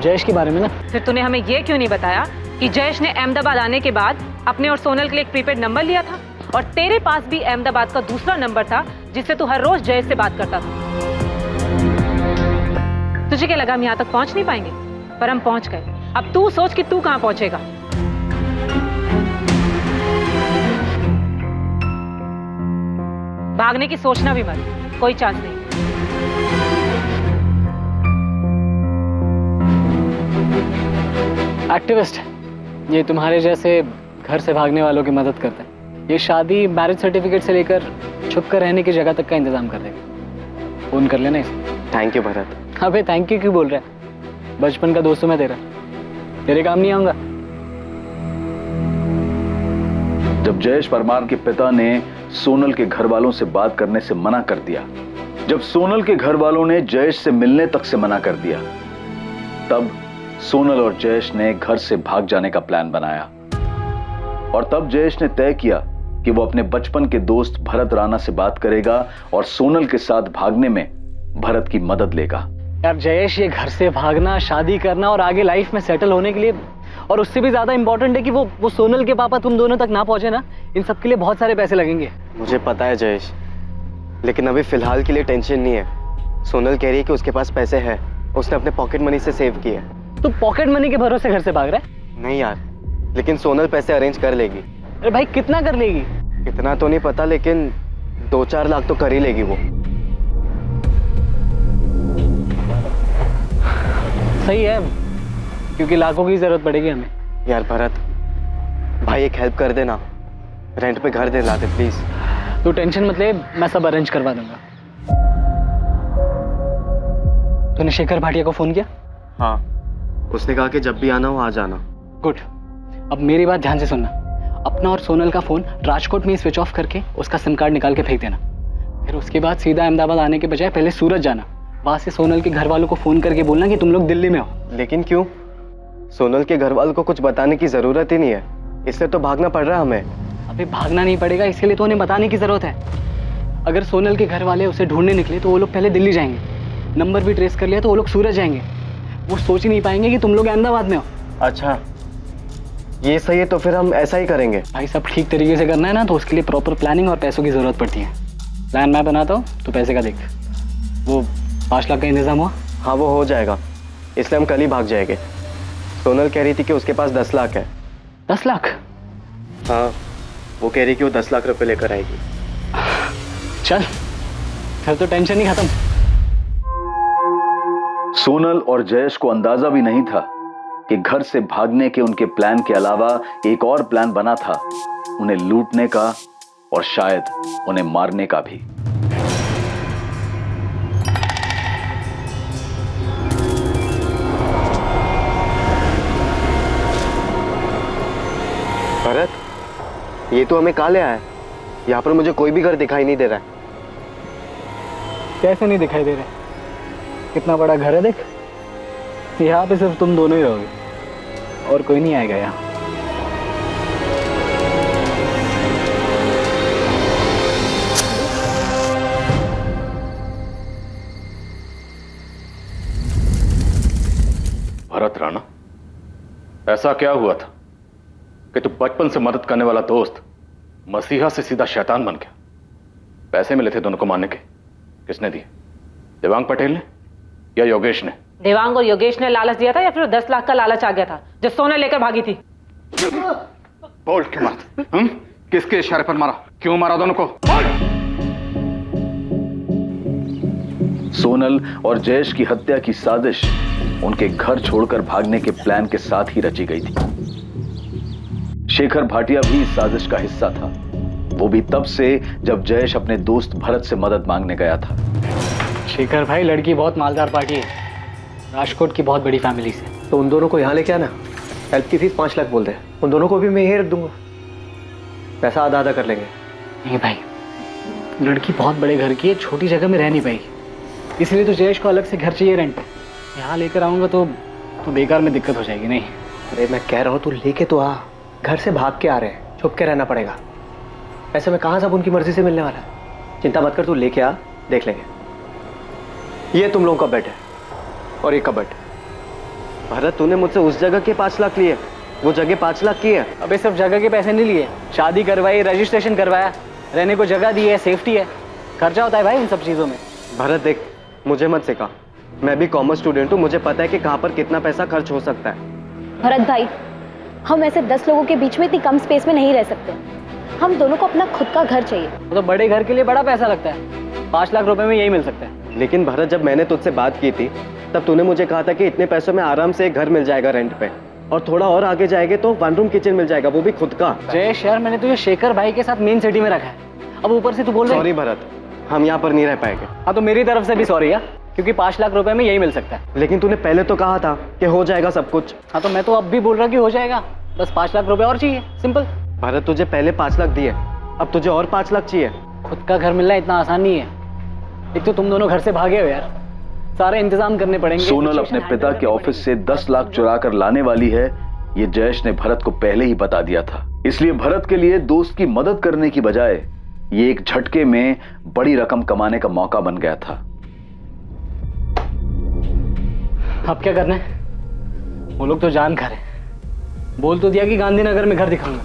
जयेश के बारे में ना। फिर तूने हमें ये क्यों नहीं बताया कि जयेश ने अहमदाबाद आने के बाद अपने और सोनल के लिए एक प्रीपेड नंबर लिया था और तेरे पास भी अहमदाबाद का दूसरा नंबर था जिससे तू हर रोज जयेश से बात करता था। तुझे क्या लगा हम यहाँ तक पहुंच नहीं पाएंगे? पर हम पहुंच गए। अब तू सोच कि तू कहाँ पहुंचेगा। भागने की सोचना भी मत, कोई चांस नहीं। एक्टिविस्ट है ये, तुम्हारे जैसे घर से भागने वालों की मदद करते हैं। ये शादी मैरिज सर्टिफिकेट से लेकर छुप कर रहने की जगह तक का इंतजाम कर देगा। फोन कर लेना इसे। Thank you Bharat. अबे थैंक यू क्यों बोल रहा है? बचपन का दोस्त हूं मैं तेरा, तेरे काम नहीं आऊंगा। जब जयेश परमार के पिता ने सोनल के घर वालों से बात करने से मना कर दिया, जब सोनल के घर वालों ने जयेश से मिलने तक से मना कर दिया, तब सोनल और जयेश ने घर से भाग जाने का प्लान बनाया। और तब जयेश ने तय किया कि वो अपने बचपन के दोस्त भरत राणा से बात करेगा और सोनल के साथ भागने में भरत की मदद लेगा। यार जयेश, ये घर से भागना, शादी करना और आगे लाइफ में सेटल होने के लिए, और उससे भी ज्यादा इंपॉर्टेंट है कि वो सोनल के पापा तुम दोनों तक ना पहुंचे ना, इन सब के लिए बहुत सारे पैसे लगेंगे। मुझे पता है जयेश, लेकिन अभी फिलहाल के लिए टेंशन नहीं है। सोनल कह रही है कि उसके पास पैसे हैं, उसने अपने पॉकेट मनी से सेव किए। तू पॉकेट मनी के भरोसे घर से भाग रहा है? नहीं यार, लेकिन सोनल पैसे अरेंज कर लेगी। अरे भाई, कितना कर लेगी? कितना तो नहीं पता, लेकिन 2-4 लाख तो कर ही लेगी वो। सही है, क्योंकि लाखों की जरूरत पड़ेगी हमें। यार भरत भाई, एक हेल्प कर देना, रेंट पे घर दिला दे प्लीज। तू टेंशन मत ले, मैं सब अरेंज करवा दूंगा। तूने शेखर भाटिया को फोन किया? हाँ, उसने कहा कि जब भी आना हो आ जाना। गुड। अब मेरी बात ध्यान से सुनना। अपना और सोनल का फोन राजकोट में ही स्विच ऑफ करके उसका सिम कार्ड निकाल के फेंक देना। फिर उसके बाद सीधा अहमदाबाद आने के बजाय पहले सूरत जाना। वहां से सोनल के घर वालों को फोन करके बोलना कि तुम लोग दिल्ली में हो। लेकिन क्यों? सोनल के घर वालों को कुछ बताने की जरूरत ही नहीं है, इसलिए तो भागना पड़ रहा हमें। अभी भागना नहीं पड़ेगा, इसके लिए तो उन्हें बताने की जरूरत है। अगर सोनल के घर वाले उसे ढूंढने निकले तो वो लोग पहले दिल्ली जाएंगे, नंबर भी ट्रेस कर लिया तो वो लोग सूरत जाएंगे। वो सोच ही नहीं पाएंगे कि तुम लोग अहमदाबाद में हो। अच्छा, ये सही है, तो फिर हम ऐसा ही करेंगे। भाई सब ठीक तरीके से करना है ना, तो उसके लिए प्रॉपर प्लानिंग और पैसों की जरूरत पड़ती है। प्लान मैं बनाता हूँ, तो पैसे का देख। वो 5 लाख का इंतजाम हुआ? हाँ, वो हो जाएगा, इसलिए हम कल ही भाग जाएंगे। सोनल कह रही थी कि उसके पास 10 लाख है। 10 लाख? हाँ, वो कह रही कि वो 10 लाख रुपए लेकर आएगी। चल, फिर तो टेंशन ही खत्म। सोनल और जयेश को अंदाजा भी नहीं था कि घर से भागने के उनके प्लान के अलावा एक और प्लान बना था, उन्हें लूटने का और शायद उन्हें मारने का भी। भरत, ये तो हमें कहाँ ले आया है? यहाँ पर मुझे कोई भी घर दिखाई नहीं दे रहा है। कैसे नहीं दिखाई दे रहा? कितना बड़ा घर है देख। यहाँ पे सिर्फ तुम दोनों ही रहोगे और कोई नहीं आएगा यहाँ। भरत राणा, ऐसा क्या हुआ था कि तू बचपन से मदद करने वाला दोस्त मसीहा से सीधा शैतान बन गया? पैसे मिले थे दोनों को मारने के, किसने दिए? देवांग पटेल ने या योगेश ने? देवांग और योगेश ने लालच दिया था या फिर 10 लाख का लालच आ गया था जो सोना लेकर भागी थी? बोल क्यों मारा? किसके इशारे पर मारा? क्यों मारा दोनों को? सोनल और जयेश की हत्या की साजिश उनके घर छोड़कर भागने के प्लान के साथ ही रची गई थी। शेखर भाटिया भी इस साजिश का हिस्सा था, वो भी तब से जब जयेश अपने दोस्त भरत से मदद मांगने गया था। शेखर भाई, लड़की बहुत मालदार पार्टी है, राजकोट की बहुत बड़ी फैमिली से। तो उन दोनों को यहाँ लेके आना, हेल्प की फीस 5 लाख बोल दे, उन दोनों को भी मैं यही रख दूंगा, पैसा आधा आधा कर लेंगे। नहीं भाई, लड़की बहुत बड़े घर की है, छोटी जगह में रह नहीं पाएगी, इसलिए तो जयेश को अलग से घर चाहिए रेंट पे। यहाँ लेकर आऊंगा तो बेकार में दिक्कत हो जाएगी। नहीं, अरे मैं कह रहा हूँ तू लेके तो आ, घर से भाग के आ रहे हैं, छुप के रहना पड़ेगा। ऐसे में कहाँ सब उनकी मर्जी से मिलने वाला है। चिंता मत कर, तू लेके आ, देख लेंगे। ये तुम लोगों का बेड है और ये कबर्ड। भरत, तूने मुझसे उस जगह के 5 लाख लिए, वो जगह 5 लाख की है। अबे सिर्फ जगह के पैसे नहीं लिए, शादी करवाई, रजिस्ट्रेशन करवाया, रहने को जगह दी है, सेफ्टी है, खर्चा होता है भाई इन सब चीज़ों में। भरत देख, मुझे मत सिखा, मैं भी कॉमर्स स्टूडेंट हूँ, मुझे पता है कि कहाँ पर कितना पैसा खर्च हो सकता है। भरत भाई, हम ऐसे 10 लोगों के बीच में इतनी कम स्पेस में नहीं रह सकते। हम दोनों को अपना खुद का घर चाहिए। तो बड़े घर के लिए बड़ा पैसा लगता है, 5 लाख रुपए में यही मिल सकता है। लेकिन भरत, जब मैंने तुझसे बात की थी तब तूने मुझे कहा था कि इतने पैसों में आराम से एक घर मिल जाएगा रेंट पे, और थोड़ा और आगे जाएंगे तो 1 रूम किचन मिल जाएगा, वो भी खुद का। जयेश यार, मैंने तुझे शेखर भाई के साथ मेन सिटी में रखा है, अब ऊपर से तू बोल रहा है। सॉरी भरत, हम यहाँ पर नहीं रह पाएंगे। हाँ तो मेरी तरफ से भी सॉरी यार, क्योंकि 5 लाख रुपए में यही मिल सकता है। लेकिन तूने पहले तो कहा था कि हो जाएगा सब कुछ। हाँ तो मैं तो अब भी बोल रहा कि हो जाएगा, बस 5 लाख रुपए और चाहिए, सिंपल। भरत, तुझे पहले 5 लाख दिए, अब तुझे और 5 लाख चाहिए। खुद का घर मिलना इतना आसान नहीं है, एक तो तुम दोनों घर से भागे हो यार, सारे इंतजाम करने पड़ेंगे। सोनल अपने पिता के ऑफिस से 10 लाख चुरा कर लाने वाली है, ये जयेश ने भरत को पहले ही बता दिया था। इसलिए भरत के लिए दोस्त की मदद करने की बजाय ये एक झटके में बड़ी रकम कमाने का मौका बन गया था। अब क्या करना है? वो लोग तो जान खा रहे, बोल तो दिया कि गांधीनगर में घर दिखाऊंगा,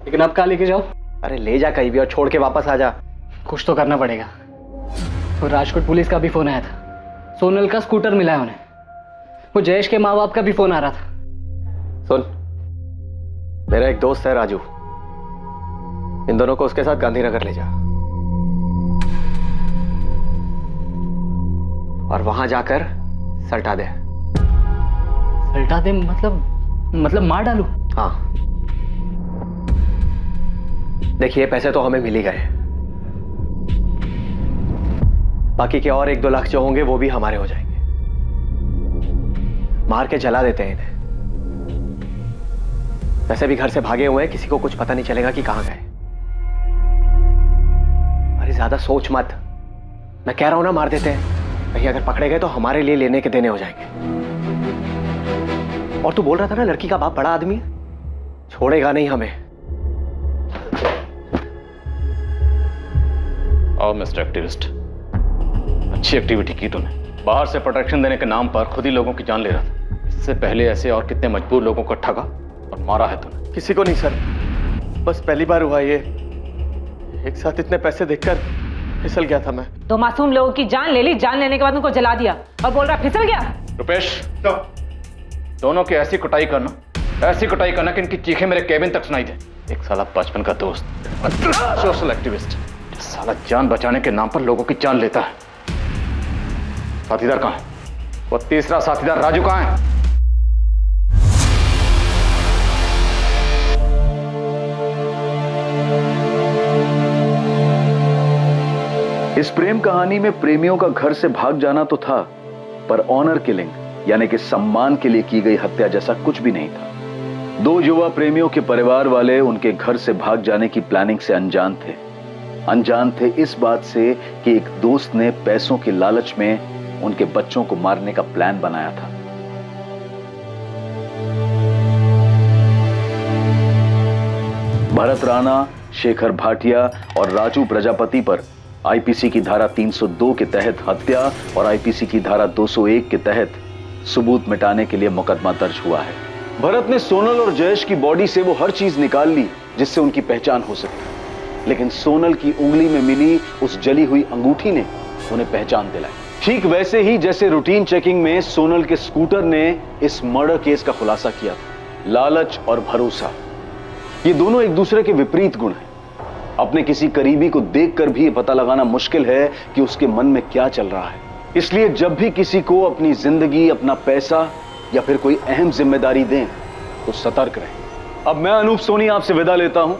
लेकिन अब कहाँ लेके जाओ? अरे ले जा कहीं भी और छोड़ के वापस आ जा। कुछ तो करना पड़ेगा। तो राजकोट पुलिस का भी फोन आया था, सोनल का स्कूटर मिला है उन्हें, वो जयेश के माँ बाप का भी फोन आ रहा था। सुन, मेरा एक दोस्त है राजू, इन दोनों को उसके साथ गांधीनगर ले जा और वहां जाकर सल्टा दे। सल्टा दे मतलब मार डालू? हाँ, देखिए पैसे तो हमें मिल ही गए, बाकी के और 1-2 लाख जो होंगे वो भी हमारे हो जाएंगे। मार के जला देते हैं इन्हें, वैसे भी घर से भागे हुए हैं, किसी को कुछ पता नहीं चलेगा कि कहां गए। अरे ज्यादा सोच मत, मैं कह रहा हूं ना मार देते हैं, कहीं अगर पकड़े गए तो हमारे लिए लेने के देने हो जाएंगे। और तू बोल रहा था ना लड़की का बाप बड़ा आदमी है, छोड़ेगा नहीं हमें। आओ मिस्टर एक्टिविस्ट, अच्छी एक्टिविटी की तूने। बाहर से प्रोटेक्शन देने के नाम पर खुद ही लोगों की जान ले रहा था। इससे पहले ऐसे और कितने मजबूर लोगों को ठगा और मारा है तूने? किसी को नहीं सर, बस पहली बार हुआ ये, एक साथ इतने पैसे देखकर फिसल गया था मैं। 2 मासूम लोगों की जान ले ली, जान लेने के बाद उनको जला दिया और बोल रहा फिसल गया। रुपेश, दोनों की ऐसी कुटाई करना कि इनकी चीखें मेरे केबिन तक सुनाई दे। एक साला बचपन का दोस्त, सोशल एक्टिविस्ट, साला जान बचाने के नाम पर लोगों की जान लेता है। साथीदार कहाँ है? वो तीसरा साथीदार राजू कहाँ है? इस प्रेम कहानी में प्रेमियों का घर से भाग जाना तो था, पर ऑनर किलिंग यानी कि सम्मान के लिए की गई हत्या जैसा कुछ भी नहीं था। 2 युवा प्रेमियों के परिवार वाले उनके घर से भाग जाने की प्लानिंग से अनजान थे। अनजान थे इस बात से कि एक दोस्त ने पैसों के लालच में उनके बच्चों को मारने का प्लान बनाया था। भरत राणा, शेखर भाटिया और राजू प्रजापति पर आईपीसी की धारा 302 के तहत हत्या और आईपीसी की धारा 201 के तहत सबूत मिटाने के लिए मुकदमा दर्ज हुआ है। भरत ने सोनल और जयेश की बॉडी से वो हर चीज निकाल ली जिससे उनकी पहचान हो सके, लेकिन सोनल की उंगली में मिली उस जली हुई अंगूठी ने उन्हें पहचान दिलाई। ठीक वैसे ही जैसे रूटीन चेकिंग में सोनल के स्कूटर ने इस मर्डर केस का खुलासा किया था। लालच और भरोसा, ये दोनों एक दूसरे के विपरीत गुण हैं। अपने किसी करीबी को देखकर भी पता लगाना मुश्किल है कि उसके मन में क्या चल रहा है। इसलिए जब भी किसी को अपनी जिंदगी, अपना पैसा या फिर कोई अहम जिम्मेदारी दें तो सतर्क रहें। अब मैं अनूप सोनी आपसे विदा लेता हूं।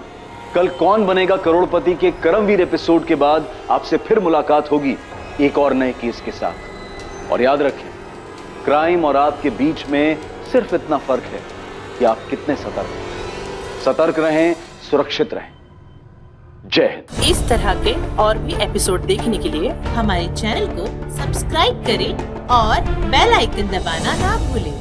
कल कौन बनेगा करोड़पति के करमवीर एपिसोड के बाद आपसे फिर मुलाकात होगी एक और नए केस के साथ। और याद रखें, क्राइम और आपके बीच में सिर्फ इतना फर्क है कि आप कितने सतर्क हैं। सतर्क रहें, सुरक्षित रहें। जय हिंद। इस तरह के और भी एपिसोड देखने के लिए हमारे चैनल को सब्सक्राइब करें और बेल आइकन दबाना ना भूलें।